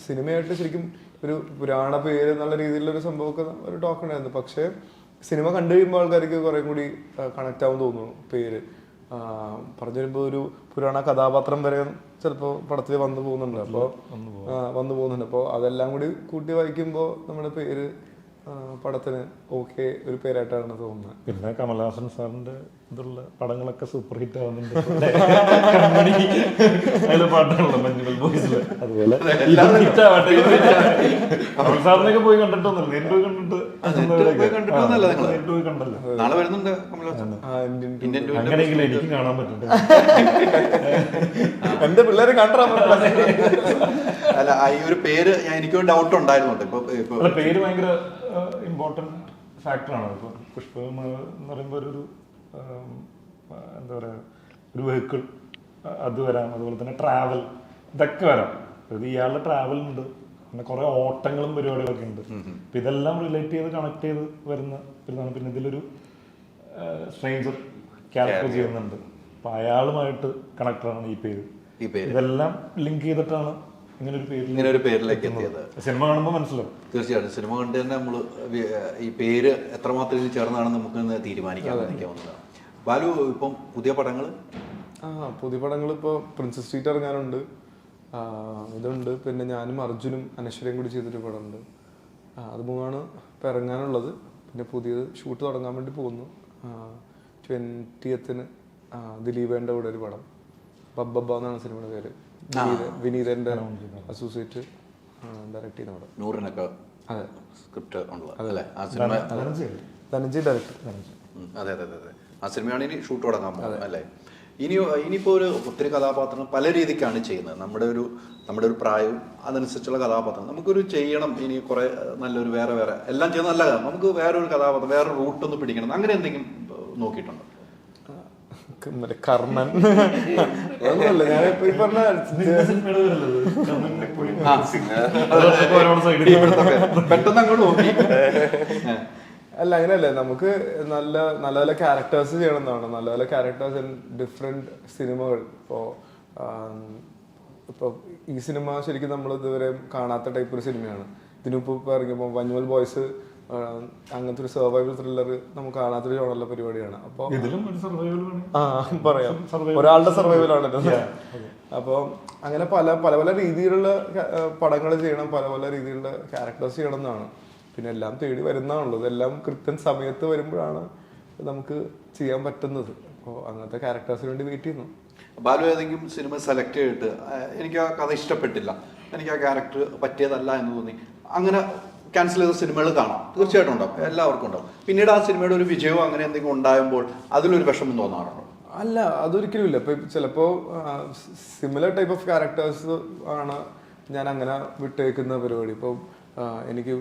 സിനിമയായിട്ട് ശരിക്കും ഒരു പുരാണ പേര് എന്നുള്ള രീതിയിലൊരു സംഭവമൊക്കെ ഒരു ടോക്ക് ഉണ്ടായിരുന്നു. പക്ഷേ സിനിമ കണ്ടു കഴിയുമ്പോൾ ആൾക്കാർക്ക് കുറേ കൂടി കണക്റ്റ് ആവും തോന്നുന്നു. പേര് പറഞ്ഞു വരുമ്പോൾ ഒരു പുരാണ കഥാപാത്രം വരെ ചിലപ്പോൾ പടത്തിൽ വന്നു പോകുന്നുണ്ട്. അപ്പോൾ വന്നു പോകുന്നുണ്ട്. അപ്പോൾ അതെല്ലാം കൂടി കൂട്ടി വായിക്കുമ്പോൾ നമ്മുടെ പേര് പടത്തിന് ഓക്കെ ഒരു പേരായിട്ടാണ് തോന്നുന്നത്. പിന്നെ കമൽഹാസൻ സാറിന്റെ ഇതുള്ള പടങ്ങളൊക്കെ സൂപ്പർ ഹിറ്റ് ആവുന്നുണ്ട്. അതിലെ പാട്ടാണല്ലോ മഞ്ഞുമൽ ബോയ്സില്. അതുപോലെ കമൽ സാറിനൊക്കെ പോയി കണ്ടിട്ടൊന്നുമില്ല, നേരിട്ട് പോയി നേരിട്ട് പോയി കണ്ടല്ലോ. നാളെ വരുന്നുണ്ട് കമൽഹാസൻ. അങ്ങനെയെങ്കിലും എനിക്ക് കാണാൻ പറ്റുന്നുണ്ട്. എന്റെ പിള്ളേരെ കണ്ടാ അല്ല ഈ ഒരു പേര് എനിക്കൊരു ഡൗട്ട് ഉണ്ടായിരുന്നുണ്ട്. അല്ല, പേര് ഭയങ്കര ഇമ്പോർട്ടൻറ്റ് ഫാക്ടറാണ്. ഇപ്പോൾ പുഷ്പം എന്ന് പറയുമ്പോൾ ഒരു എന്താ പറയുക, ഒരു വെഹിക്കിൾ അത് വരാം, അതുപോലെ തന്നെ ട്രാവൽ, ഇതൊക്കെ വരാം. അതായത് ഇയാളുടെ ട്രാവൽ ഉണ്ട്, പിന്നെ കുറേ ഓട്ടങ്ങളും പരിപാടികളൊക്കെ ഉണ്ട്. അപ്പം ഇതെല്ലാം റിലേറ്റ് ചെയ്ത് കണക്ട് ചെയ്ത് വരുന്ന ഇതാണ്. പിന്നെ ഇതിലൊരു സ്ട്രേഞ്ചർ ക്യാരക്ടർ ചെയ്യുന്നുണ്ട്, അപ്പം അയാളുമായിട്ട് കണക്ടറാണ് ഈ പേര്. ഇതെല്ലാം ലിങ്ക് ചെയ്തിട്ടാണ് ഇങ്ങനെ ഒരു പേരിലേക്ക് എത്തിയത്. സിനിമ കാണുമ്പോൾ മനസ്സിലാവും. തീർച്ചയായിട്ടും സിനിമ കണ്ട് തന്നെ നമ്മൾ ഈ പേര് എത്രമാത്രം ഇതിൽ ചേർന്നാണെന്ന് നമുക്ക് തീരുമാനിക്കാവുന്നതാണ്. ബാലു, ഇപ്പം പുതിയ പടങ്ങൾ ഇപ്പോൾ പ്രിൻസസ് സ്ട്രീറ്റ് ഇറങ്ങാനുണ്ട്, ഇതുണ്ട്. പിന്നെ ഞാനും അർജുനും അനശ്വരയും കൂടി ചെയ്തൊരു പടമുണ്ട്. അത് മൂന്നാണ് ഇപ്പം ഇറങ്ങാനുള്ളത്. പിന്നെ പുതിയത് ഷൂട്ട് തുടങ്ങാൻ വേണ്ടി പോകുന്നു. 20th ദിലീപേൻ്റെ കൂടെ ഒരു പടം, ബബ്ബ എന്നാണ് സിനിമയുടെ പേര്. വിനീതന്റെ അസോസിയേറ്റ് ഡയറക്ട് ചെയ്യുന്ന പടം. നൂറിനൊക്കെ അതെ സ്ക്രിപ്റ്റ് ഉള്ളത് ആ സിനിമ ധനഞ്ജയ് ഡയറക്ടർ. അതെ അതെ അതെ ആ സിനിമയാണ് ഇനി ഷൂട്ട് തുടങ്ങാൻ പോകുന്നത് അല്ലേ? ഇനിയിപ്പോൾ ഒരു ഒത്തിരി കഥാപാത്രങ്ങൾ പല രീതിക്കാണ് ചെയ്യുന്നത്. നമ്മുടെ ഒരു പ്രായവും അതനുസരിച്ചുള്ള കഥാപാത്രം നമുക്കൊരു ചെയ്യണം. ഇനി കുറെ നല്ലൊരു വേറെ എല്ലാം ചെയ്യുന്ന നല്ല നമുക്ക് വേറൊരു കഥാപാത്രം വേറെ റൂട്ടൊന്ന് പിടിക്കണം, അങ്ങനെ എന്തെങ്കിലും നോക്കിയിട്ടുണ്ടോ? കർണൻ ഒന്നുമല്ല, ഞാനിപ്പോ ഈ പറഞ്ഞ പെട്ടെന്ന് അങ്ങോട്ട് നോക്കി. അല്ല, അങ്ങനെയല്ലേ, നമുക്ക് നല്ല നല്ല ക്യാരക്ടേഴ്സ് ചെയ്യണം എന്നാണ്. നല്ല നല്ല ക്യാരക്ടേഴ്സ് ഇൻ ഡിഫറെന്റ് സിനിമകൾ. ഇപ്പോൾ ഈ സിനിമ ശരിക്കും നമ്മൾ ഇതുവരെ കാണാത്ത ടൈപ്പ് ഒരു സിനിമയാണ്. ഇതിനിപ്പോൾ ഇറങ്ങിയപ്പോൾ മഞ്ഞുമൽ ബോയ്സ് അങ്ങനത്തെ ഒരു സർവൈവൽ ത്രില്ലർ നമുക്ക് കാണാത്തൊരു ജോണുള്ള പരിപാടിയാണ്. അപ്പോൾ പറയാം, ഒരാളുടെ സർവൈവൽ ആണല്ലോ. അപ്പോൾ അങ്ങനെ പല രീതിയിലുള്ള പടങ്ങൾ ചെയ്യണം, പല രീതിയിലുള്ള ക്യാരക്ടേഴ്സ് ചെയ്യണം എന്നാണ്. പിന്നെ എല്ലാം തേടി വരുന്നതാണുള്ളത്. എല്ലാം കൃത്യം സമയത്ത് വരുമ്പോഴാണ് നമുക്ക് ചെയ്യാൻ പറ്റുന്നത്. അപ്പോൾ അങ്ങനത്തെ ക്യാരക്ടേഴ്സിന് വേണ്ടി വെയിറ്റ് ചെയ്യുന്നു. ബാലു ഏതെങ്കിലും സിനിമ സെലക്ട് ചെയ്തിട്ട് എനിക്ക് ആ കഥ ഇഷ്ടപ്പെട്ടില്ല, എനിക്ക് ആ ക്യാരക്ടർ പറ്റിയതല്ല എന്ന് തോന്നി, അങ്ങനെ ക്യാൻസൽ ചെയ്ത സിനിമകൾ കാണാം, തീർച്ചയായിട്ടും ഉണ്ടാവും, എല്ലാവർക്കും ഉണ്ടാവും. പിന്നീട് ആ സിനിമയുടെ ഒരു വിജയമോ അങ്ങനെ എന്തെങ്കിലും ഉണ്ടാകുമ്പോൾ അതിലൊരു വിഷമം തോന്നാറുണ്ടോ? അല്ല, അതൊരിക്കലും ഇല്ല. ഇപ്പം ചിലപ്പോൾ സിമിലർ ടൈപ്പ് ഓഫ് ക്യാരക്ടേഴ്സ് ആണ് ഞാൻ അങ്ങനെ വിട്ടേക്കുന്ന പരിപാടി. ഇപ്പോൾ എനിക്ക്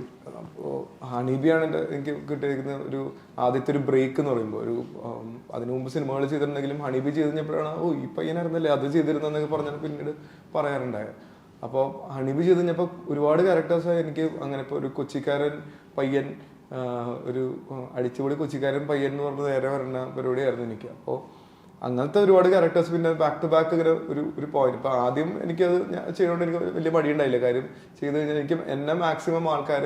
ഹണീബിയാണ് എനിക്ക് കിട്ടിയിരിക്കുന്ന ഒരു ആദ്യത്തെ ഒരു ബ്രേക്ക് എന്ന് പറയുമ്പോൾ. അതിനു മുമ്പ് സിനിമകൾ ചെയ്തിട്ടുണ്ടെങ്കിലും ഹണീബി ചെയ്ത് കഴിഞ്ഞപ്പോഴാണ് ഈ പയ്യനായിരുന്നല്ലേ അത് ചെയ്തിരുന്നെന്നൊക്കെ പറഞ്ഞാൽ പിന്നീട് പറയാറുണ്ടായത്. അപ്പോൾ ഹണീബി ചെയ്ത് കഴിഞ്ഞപ്പോൾ ഒരുപാട് ക്യാരക്ടേഴ്സ് എനിക്ക് അങ്ങനെ. ഇപ്പോൾ ഒരു കൊച്ചിക്കാരൻ പയ്യൻ, ഒരു അടിച്ചുപൊളി കൊച്ചിക്കാരൻ പയ്യൻ എന്ന് പറഞ്ഞ് നേരെ വരുന്ന പരിപാടിയായിരുന്നു എനിക്ക്. അപ്പോൾ അങ്ങനത്തെ ഒരുപാട് ക്യാരക്ടേഴ്സ് പിന്നെ ബാക്ക് ടു ബാക്ക് ഇങ്ങനെ ഒരു പോയിന്റ്. ഇപ്പം ആദ്യം എനിക്കത് ചെയ്തുകൊണ്ട് എനിക്ക് വലിയ മടിയുണ്ടായില്ല. കാര്യം ചെയ്ത് കഴിഞ്ഞാൽ എനിക്ക് എന്നെ മാക്സിമം ആൾക്കാർ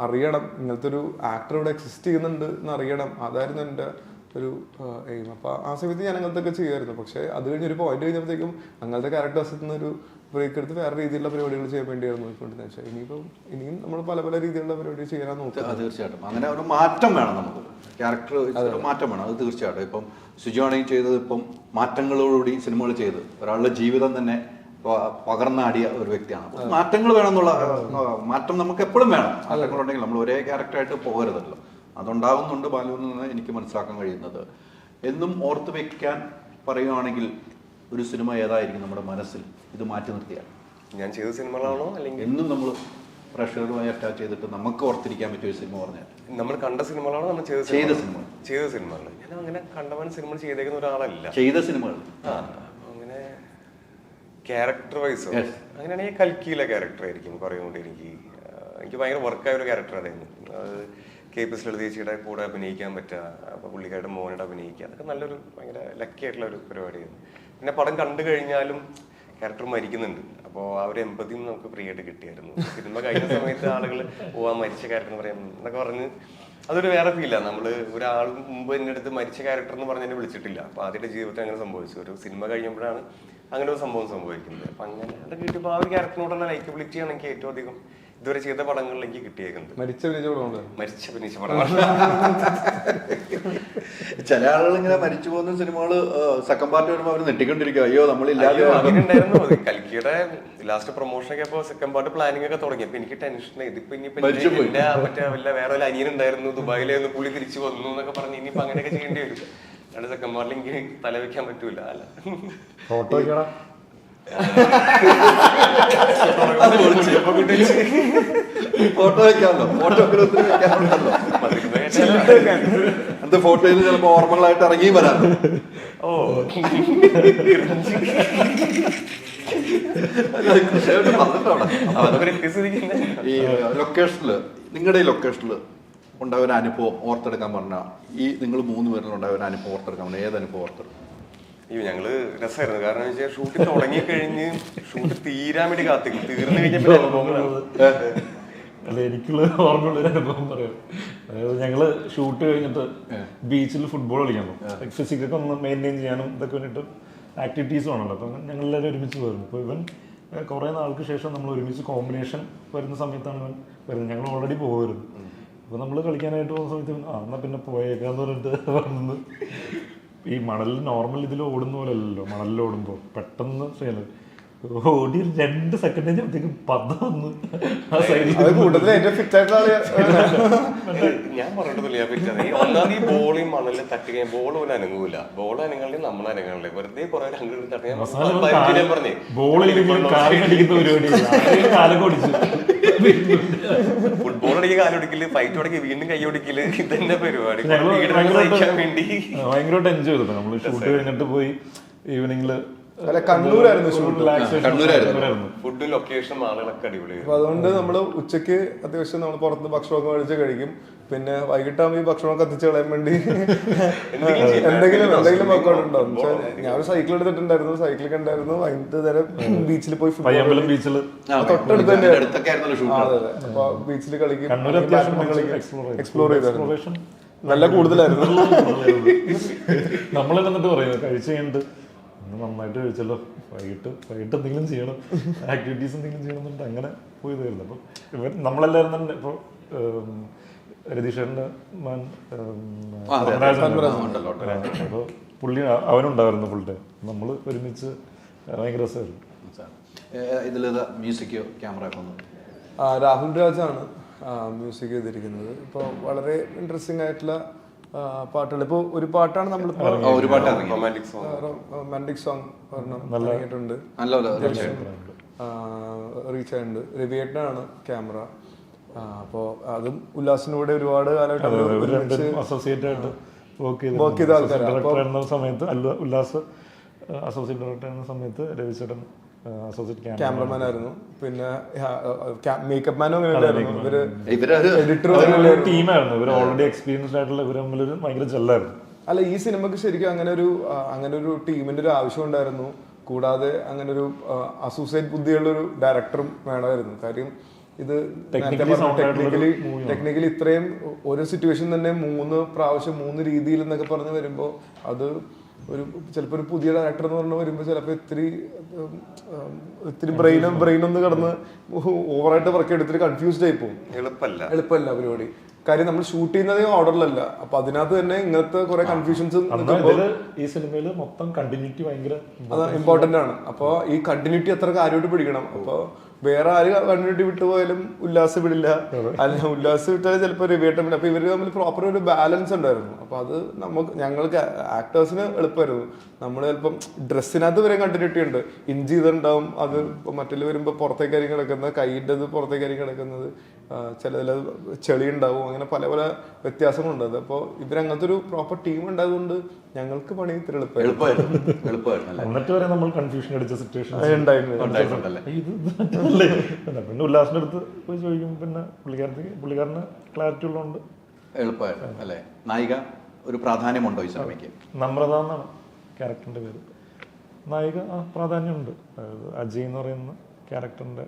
അറിയണം, ഇങ്ങനത്തെ ഒരു ആക്ടർ ഇവിടെ എക്സിസ്റ്റ് ചെയ്യുന്നുണ്ട് എന്ന് അറിയണം. അതായിരുന്നു എൻ്റെ ഒരു എയിം. അപ്പോൾ ആ സമയത്ത് ഞാൻ അങ്ങനത്തെ ഒക്കെ ചെയ്യുമായിരുന്നു. പക്ഷേ അത് കഴിഞ്ഞൊരു പോയിന്റ് കഴിഞ്ഞപ്പോഴത്തേക്കും അങ്ങനത്തെ ക്യാരക്ടേഴ്സിൽ നിന്നൊരു ബ്രേക്ക് എടുത്ത് വേറെ രീതിയിലുള്ള പരിപാടികൾ ചെയ്യാൻ വേണ്ടിയാണ് നോക്കിക്കൊണ്ടിരുന്നത്. വെച്ചാൽ ഇനിയും നമ്മൾ പല രീതിയിലുള്ള പരിപാടി ചെയ്യാൻ നോക്കുക. തീർച്ചയായിട്ടും അങ്ങനെ ഒരു മാറ്റം വേണം, നമുക്ക് ക്യാരക്ടർ മാറ്റം വേണം, അത് തീർച്ചയായിട്ടും. ഇപ്പം സുജുവാണെങ്കിൽ ചെയ്തത് ഇപ്പം മാറ്റങ്ങളോടുകൂടി സിനിമകൾ ചെയ്ത് ഒരാളുടെ ജീവിതം തന്നെ പകർന്നാടിയ ഒരു വ്യക്തിയാണ്. മാറ്റങ്ങൾ വേണം എന്നുള്ള മാറ്റം നമുക്ക് എപ്പോഴും വേണം. മാറ്റങ്ങളുണ്ടെങ്കിൽ നമ്മൾ ഒരേ ക്യാരക്ടറായിട്ട് പോകരുതല്ലോ. അതുണ്ടാകുന്നുണ്ട് ബാലുവിൽ നിന്ന് എനിക്ക് മനസ്സിലാക്കാൻ കഴിയുന്നത്. എന്നും ഓർത്ത് വെക്കാൻ പറയുകയാണെങ്കിൽ ഒരു സിനിമ ഏതായിരിക്കും നമ്മുടെ മനസ്സിൽ ഇത് മാറ്റി നിർത്തിയാൽ? ഞാൻ ചെയ്ത സിനിമകളാണോ അല്ലെങ്കിൽ എന്നും നമ്മൾ പ്രഷറുമായി അറ്റാച്ച് ചെയ്തിട്ട് നമുക്ക് ഓർത്തിരിക്കാൻ പറ്റിയ ഒരു സിനിമ പറഞ്ഞാൽ? നമ്മൾ കണ്ട സിനിമകളാണോ നമ്മൾ ചെയ്ത സിനിമകൾ? ഞാൻ അങ്ങനെ കണ്ടവൻ സിനിമ ചെയ്തേക്കുന്ന ഒരാളല്ല. ചെയ്ത സിനിമകൾ അങ്ങനെ ക്യാരക്ടർ വൈസ് അങ്ങനെയാണെങ്കിൽ കൽക്കിയിലെ ക്യാരക്ടർ ആയിരിക്കും പറയുകൊണ്ട് എനിക്ക് ഭയങ്കര വർക്കായ ഒരു ക്യാരക്ടർ അതായിരുന്നു. KPS ലളിതേച്ചിയുടെ കൂടെ അഭിനയിക്കാൻ പറ്റുക, അപ്പോൾ പുള്ളിക്കാരുടെ മോനോട് അഭിനയിക്കുക, അതൊക്കെ നല്ലൊരു ഭയങ്കര ലക്കി ആയിട്ടുള്ള ഒരു പരിപാടിയായിരുന്നു. പിന്നെ പടം കണ്ടു കഴിഞ്ഞാലും ക്യാരക്ടർ മരിക്കുന്നുണ്ട്, അപ്പോൾ ആ ഒരു എമ്പതിയും നമുക്ക് ഫ്രീ ആയിട്ട് കിട്ടിയായിരുന്നു. സിനിമ കഴിഞ്ഞ സമയത്ത് ആളുകൾ പോവാൻ മരിച്ച ക്യാരക്ടർ പറയാം എന്നൊക്കെ പറഞ്ഞ് അതൊരു വേറെ ഫീലാണ്. നമ്മൾ ഒരാൾ മുമ്പ് എൻ്റെ അടുത്ത് മരിച്ച ക്യാരക്ടർ എന്ന് പറഞ്ഞ് എന്നെ വിളിച്ചിട്ടില്ല. അപ്പോൾ ആദ്യത്തെ ജീവിതത്തിൽ അങ്ങനെ സംഭവിച്ചു. ഒരു സിനിമ കഴിയുമ്പോഴാണ് അങ്ങനെ ഒരു സംഭവം സംഭവിക്കുന്നത്. അപ്പം അങ്ങനെ അതൊക്കെ കിട്ടിയപ്പോൾ ആ ഒരു ക്യാരക്ടറിനോടുള്ള ലൈക്കബിലിറ്റിയാണ് എനിക്ക് ഏറ്റവും അധികം ഇതുവരെ ചെയ്ത പടങ്ങളിലേക്ക് കിട്ടിയേക്കുന്നത്. മരിച്ച പടമുണ്ട്. മരിച്ച അഭിനയിച്ച പടമാണ്. ചില ആളുകൾ ഇങ്ങനെ മരിച്ചു പോകുന്ന സിനിമകൾ സെക്കൻഡ് പാർട്ട് വരുമ്പോൾ അവർ നെട്ടിക്കൊണ്ടിരിക്കുക, അയ്യോ നമ്മളില്ലാതെ. അങ്ങനെ ഉണ്ടായിരുന്നു. കൽക്കിയുടെ ലാസ്റ്റ് പ്രൊമോഷനൊക്കെ അപ്പൊ സെക്കൻഡ് പാർട്ട് പ്ലാനിങ് ഒക്കെ തുടങ്ങിയപ്പോ എനിക്ക് ടെൻഷൻ. ഇതിപ്പോ ഇനിയിപ്പോ മറ്റേ വല്ല വേറെ ഒരു അനിയൻ ഉണ്ടായിരുന്നു ദുബായിലായിരുന്നു, പുള്ളി തിരിച്ചു വന്നു എന്നൊക്കെ പറഞ്ഞ് ഇനിയിപ്പോ അങ്ങനെയൊക്കെ ചെയ്യേണ്ടി വരും. അല്ലാണ്ട് സെക്കൻഡ് പാർട്ടിൽ എനിക്ക് തല വെക്കാൻ പറ്റൂല. അല്ല ഫോട്ടോ ഫോട്ടോ വെക്കാമല്ലോ, ഫോട്ടോഗ്രാഫി വെക്കാറുണ്ടല്ലോ. അത് ഫോട്ടോയിൽ ചിലപ്പോ ഓർമ്മകളായിട്ട് ഇറങ്ങിയും വരാം. ഓ ഈ ലൊക്കേഷനില്, നിങ്ങളുടെ ഈ ലൊക്കേഷനിൽ ഉണ്ടാവുന്ന അനുഭവം ഓർത്തെടുക്കാൻ പറഞ്ഞാൽ, ഈ നിങ്ങൾ 3 പേരിൽ ഉണ്ടാവുന്ന അനുഭവം ഓർത്തെടുക്കാൻ പറഞ്ഞാൽ ഏത് അനുഭവം ഓർത്തെടുക്കും? അയ്യോ ഞങ്ങള് രസമായിരുന്നു. കാരണം എന്ന് വെച്ചാൽ ഷൂട്ട് തുടങ്ങിക്കഴിഞ്ഞ് ഷൂട്ട് തീരാൻ വേണ്ടി കാത്തിക്കും. തീർന്നു കഴിഞ്ഞപ്പോ അല്ല, എനിക്കുള്ള ഓർമ്മയുള്ളൊരു അനുഭവം പറയാം. അതായത് ഞങ്ങള് ഷൂട്ട് കഴിഞ്ഞിട്ട് ബീച്ചിൽ ഫുട്ബോൾ കളിക്കാൻ പോകും. ഫിസിക്കൊക്കെ ഒന്ന് മെയിൻറ്റെയിൻ ചെയ്യാനും ഇതൊക്കെ വേണ്ടിയിട്ട് ആക്ടിവിറ്റീസ് വേണമല്ലോ. അപ്പം ഞങ്ങളെല്ലാവരും ഒരുമിച്ച് വരുന്നു. അപ്പോൾ ഇവൻ കുറേ നാൾക്ക് ശേഷം നമ്മൾ ഒരുമിച്ച് കോമ്പിനേഷൻ വരുന്ന സമയത്താണ് ഇവൻ വരുന്നത്. ഞങ്ങൾ ഓൾറെഡി പോകുമായിരുന്നു. അപ്പോൾ നമ്മൾ കളിക്കാനായിട്ട് പോകുന്ന സമയത്ത് എന്നാൽ പിന്നെ പോയേക്കാന്ന് പറഞ്ഞിട്ട് വന്ന് ഈ മണലിൽ നോർമൽ ഇതിൽ ഓടുന്ന പോലെ അല്ലല്ലോ, മണലിൽ ഓടുമ്പോൾ പെട്ടെന്ന് ചെയ്യല് ഓടി 2 സെക്കൻഡ് കഴിഞ്ഞപ്പോഴത്തേക്കും പത വന്ന് ആ സൈഡിൽ. ഞാൻ പറഞ്ഞിട്ടില്ല. ഒന്നാമത് ഈ ബോൾ ഈ മണലിൽ തട്ടി കഴിഞ്ഞാൽ ബോൾ പോലും അനങ്ങൂല. ബോൾ അനങ്ങളില്ലേ നമ്മൾ അനങ്ങളില്ലേ, വെറുതെ കുറെ പറഞ്ഞേ ബോളിലെങ്കിലും കാലടിക്കുന്ന പരിപാടി കാലം ഓടിച്ചു. ഫുട്ബോൾ അടിക്കുക, കാലൊടിക്കല്, ഫൈറ്റ് അടക്കി വീണ്ടും കൈയൊടിക്കല്, ഇതന്നെ പരിപാടി. ഭയങ്കരമായിട്ട് എൻജോയ് ചെയ്തിട്ട് നമ്മൾ ഷൂട്ട് കഴിഞ്ഞിട്ട് പോയി ഈവനിങ്ങില് കണ്ണൂരായിരുന്നു ഫുഡും ലൊക്കേഷനും ആളുകളൊക്കെ അടിപൊളിയായിരുന്നു. അപ്പൊ അതുകൊണ്ട് നമ്മള് ഉച്ചക്ക് അത്യാവശ്യം നമ്മൾ പുറത്ത് ഭക്ഷണമൊക്കെ മേടിച്ച് കഴിക്കും. പിന്നെ വൈകിട്ടാകുമ്പോൾ ഈ ഭക്ഷണം കത്തിച്ച് കളയാൻ വേണ്ടി എന്തെങ്കിലും വർക്കൗട്ട് ഉണ്ടാവും. ഞാൻ ഒരു സൈക്കിൾ എടുത്തിട്ടുണ്ടായിരുന്നു, സൈക്കിൾ ഉണ്ടായിരുന്നു. വൈകിട്ട് നേരം ബീച്ചിൽ പോയി തൊട്ടടുത്ത് തന്നെ അപ്പൊ ബീച്ചിൽ കളിക്കും, എക്സ്പ്ലോർ ചെയ്തായിരുന്നു. നല്ല കൂടുതലായിരുന്നു. നമ്മളെ എന്നിട്ട് പറയുന്നത് കഴിച്ചു കഴിഞ്ഞിട്ട് നന്നായിട്ട് കഴിച്ചല്ലോ, വൈകിട്ട് എന്തെങ്കിലും ചെയ്യണം, ആക്ടിവിറ്റീസ് എന്തെങ്കിലും ചെയ്യണം എന്നിട്ട് അങ്ങനെ പോയി തരുന്നു. അപ്പം ഇവർ നമ്മളെല്ലാവരും തന്നെ ഇപ്പോൾ രതീഷേട്ടൻ്റെ മാൻ അപ്പോൾ പുള്ളി അവനുണ്ടായിരുന്നു ഫുൾ ടൈം. നമ്മൾ ഒരുമിച്ച് ഭയങ്കര രസമായിരുന്നു. ഇതിലേതാ മ്യൂസിക് ക്യാമറ ഒക്കെ ഒന്ന്? രാഹുൽ രാജാണ് മ്യൂസിക് ചെയ്തിരിക്കുന്നത്. ഇപ്പോൾ വളരെ ഇൻട്രസ്റ്റിംഗ് ആയിട്ടുള്ള പാട്ടുകൾ. ഇപ്പോൾ ഒരു പാട്ടാണ് നമ്മളിപ്പോൾ റൊമാൻറ്റിക് സോങ് ഇറങ്ങിയിട്ടുണ്ട്, റീച്ച് ആയിട്ടുണ്ട്. രവിയേട്ടനാണ് ക്യാമറ. അപ്പോൾ അതും ഉല്ലാസിനൂടെ ഒരുപാട് കാലമായിട്ട് അസോസിയേറ്റ് ആയിട്ട് വർക്ക് ചെയ്ത ആൾക്കാരാണ്. സമയത്ത് ഉല്ലാസ് അസോസിയേറ്റ് ഡയറക്ടർ ആയിരുന്ന സമയത്ത് രവിചേട്ടൻ അസോസിയേറ്റ് ക്യാമറമാൻ ആയിരുന്നു. പിന്നെ മേക്കപ്പ് മാനും അങ്ങനെയായിരുന്നു. ടീമായിരുന്നു. ഇവർ ഓൾറെഡി എക്സ്പീരിയൻസ്ഡ് ആയിട്ടുള്ള ഇവർ തമ്മിലൊരു ഭയങ്കര ജെല്ലായിരുന്നു. അല്ല, ഈ സിനിമക്ക് ശരിക്കും അങ്ങനെ ഒരു ടീമിന്റെ ഒരു ആവശ്യം ഉണ്ടായിരുന്നു. കൂടാതെ അങ്ങനെ ഒരു അസോസിയേറ്റ് ബുദ്ധിയുള്ളൊരു ഡയറക്ടറും വേണമായിരുന്നു. കാര്യം ഇത് ടെക്നിക്കലി ഇത്രയും ഓരോ സിറ്റുവേഷൻ തന്നെ 3 പ്രാവശ്യം 3 രീതിയിൽ എന്നൊക്കെ പറഞ്ഞ് വരുമ്പോൾ അത് ചിലപ്പോൾ ഒരു പുതിയ ഡയറക്ടർ എന്ന് പറഞ്ഞ് വരുമ്പോൾ ചിലപ്പോൾ ഇത്തിരി ബ്രെയിനൊന്ന് കടന്ന് ഓവറായിട്ട് വർക്ക് എടുത്തിട്ട് കൺഫ്യൂസ്ഡ് ആയി പോകും. എളുപ്പമല്ല പരിപാടി. കാര്യം നമ്മൾ ഷൂട്ട് ചെയ്യുന്നതേ ഓർഡറിലല്ല. അപ്പൊ അതിനകത്ത് തന്നെ ഇങ്ങനത്തെ കുറെ കൺഫ്യൂഷൻസ് ഈ സിനിമയിൽ മൊത്തം കണ്ടിന്യൂറ്റി ഭയങ്കര ഇമ്പോർട്ടന്റ് ആണ്. അപ്പോൾ ഈ കണ്ടിന്യൂറ്റി എത്ര കാര്യമായിട്ട് പിടിക്കണം. അപ്പോൾ വേറെ ആര് കണ്ടിന്യൂറ്റി വിട്ടുപോയാലും ഉല്ലാസ് വിടില്ല, അല്ല ഉല്ലാസ് വിട്ടാലും ചിലപ്പോൾ രവിയേട്ടൻ വിടില്ല. അപ്പൊ ഇവര് തമ്മിൽ പ്രോപ്പർ ഒരു ബാലൻസ് ഉണ്ടായിരുന്നു. അപ്പൊ അത് ഞങ്ങൾക്ക് ആക്ടേഴ്സിന് എളുപ്പമായിരുന്നു. നമ്മൾ ചിലപ്പം ഡ്രസ്സിനകത്ത് വരെ കണ്ടിന്യൂറ്റി ഉണ്ട്. ഇഞ്ചി ഇതുണ്ടാവും, അത് മറ്റിൽ വരുമ്പോൾ പുറത്തേക്കായിരിക്കും കിടക്കുന്നത്, കൈയിൻ്റെ പുറത്തേക്കായിരിക്കും കിടക്കുന്നത്, ചില ചെളി ഉണ്ടാവും, അങ്ങനെ പല പല വ്യത്യാസങ്ങളുണ്ട്. അപ്പോൾ ഇവരങ്ങനത്തെ ഒരു പ്രോപ്പർ ടീം ഉണ്ടായതുകൊണ്ട് ഞങ്ങൾക്ക് പണി ഇത്തിരി എളുപ്പമായിരുന്നു. എന്നിട്ട് വരെ നമ്മൾ കൺഫ്യൂഷൻ അടിച്ച സിറ്റുവേഷൻ ഉണ്ടായിട്ടുണ്ടല്ലേ. പിന്നെ ഉല്ലാസിന്റെ അടുത്ത് പോയി ചോദിക്കും. പിന്നെ പുള്ളിക്കാരന് ക്ലാരിറ്റി ഉള്ളതുകൊണ്ട് എളുപ്പമായിരുന്നു അല്ലേ. നായിക ഒരു പ്രാധാന്യമുണ്ടോ ഈ സിനിമയ്ക്ക്? നമ്രത എന്നാണ് ക്യാരക്ടറിന്റെ പേര്. നായിക പ്രാധാന്യമുണ്ട്. അതായത് അജയ് എന്ന് പറയുന്ന ക്യാരക്ടറിന്റെ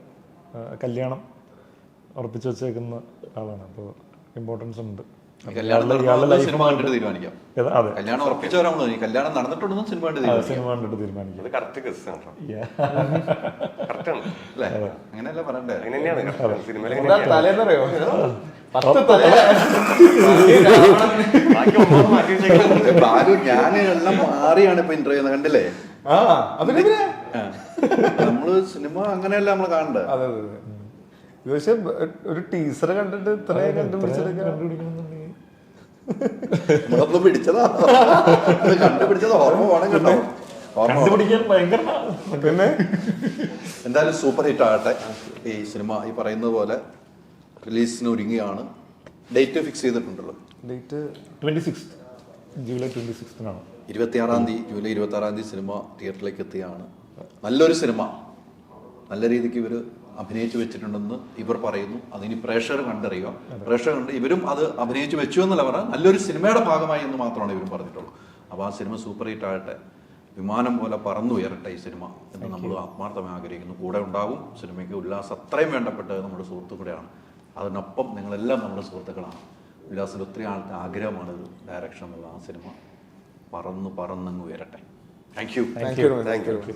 കല്യാണം ഉറപ്പിച്ചു വെച്ചേക്കുന്ന ആളാണ്. അപ്പോൾ ഇമ്പോർട്ടൻസ് ഉണ്ട്. കല്യാണം നടന്നത് സിനിമ കണ്ടിട്ട് തീരുമാനിക്കാം. അതെ, കല്യാണം ഉറപ്പിച്ചവരാണോ? ഈ കല്യാണം നടന്നിട്ടുണ്ടെന്നും സിനിമ കണ്ടിട്ട് തീരുമാനിക്കാം. സിനിമ കണ്ടിട്ട് തീരുമാനിക്കും. അത് കറക്റ്റ് ഗസ്സാണ് കറക്റ്റാണ് അല്ലേ? അങ്ങനെയല്ല പറയണ്ടേ? അങ്ങനെ തന്നെയാണ് സിനിമയിൽ എന്താ തലേന്നറിയോ? 10 ബാക്കി ഒമ്പത് മാറ്റി വെച്ചേക്കുന്നത്. ബാലു ഞാൻ എല്ലാം മാറിയാണ് ഇപ്പൊ ഇന്റർവ്യൂ കണ്ടില്ലേ? ആ അതിനെ നമ്മള് സിനിമ അങ്ങനെയല്ല നമ്മൾ കാണണ്ടേ. അതെ അതെ അതെ. ഇത് പക്ഷെ ഒരു ടീച്ചർ കണ്ടിട്ട് ഇത്രയും കണ്ടുപിടിച്ചതൊക്കെ കണ്ടുപിടിക്കണമെന്നുണ്ടെങ്കിൽ നമ്മളൊന്ന് പിടിച്ചതാ, കണ്ടുപിടിച്ചത് ഓർമ്മ വേണം കേട്ടോ. ഓർമ്മ വേണം. കണ്ടുപിടിക്കാൻ ഭയങ്കര പിന്നെ എന്തായാലും സൂപ്പർ ഹിറ്റ് ആകട്ടെ ഈ സിനിമ. ഈ പറയുന്നത് പോലെ റിലീസിന് ഒരുങ്ങിയാണ്. ഡേറ്റ് ഫിക്സ് ചെയ്തിട്ടുണ്ടല്ലോ. ഡേറ്റ് 26 ജൂലൈ 26 26 തീയതി, ജൂലൈ 26 സിനിമ തിയേറ്ററിലേക്ക് എത്തിയാണ്. നല്ലൊരു സിനിമ, നല്ല രീതിക്ക് ഇവർ അഭിനയിച്ചു വെച്ചിട്ടുണ്ടെന്ന് ഇവർ പറയുന്നു. അതിനി പ്രേക്ഷകർ കണ്ടറിയുക. പ്രേക്ഷകർ കണ്ട് ഇവരും അത് അഭിനയിച്ചു വെച്ചു എന്നല്ല പറഞ്ഞാൽ നല്ലൊരു സിനിമയുടെ ഭാഗമായി എന്ന് മാത്രമാണ് ഇവരും പറഞ്ഞിട്ടുള്ളൂ. അപ്പോൾ ആ സിനിമ സൂപ്പർ ഹിറ്റ് ആകട്ടെ, വിമാനം പോലെ പറന്നുയരട്ടെ ഈ സിനിമ എന്ന് നമ്മൾ ആത്മാർത്ഥമായി ആഗ്രഹിക്കുന്നു. കൂടെ ഉണ്ടാകും. സിനിമയ്ക്ക് ഉല്ലാസ് അത്രയും വേണ്ടപ്പെട്ടത് നമ്മുടെ സുഹൃത്തു കൂടെയാണ്. അതിനൊപ്പം നിങ്ങളെല്ലാം നമ്മുടെ സുഹൃത്തുക്കളാണ്. ഉല്ലാസിൻ്റെ ഒത്തിരി ആൾക്ക് ആഗ്രഹമാണ് ഡയറക്ഷൻ എന്നുള്ള ആ സിനിമ പറന്നങ്ങ് ഉയരട്ടെ. Thank you. Thank U.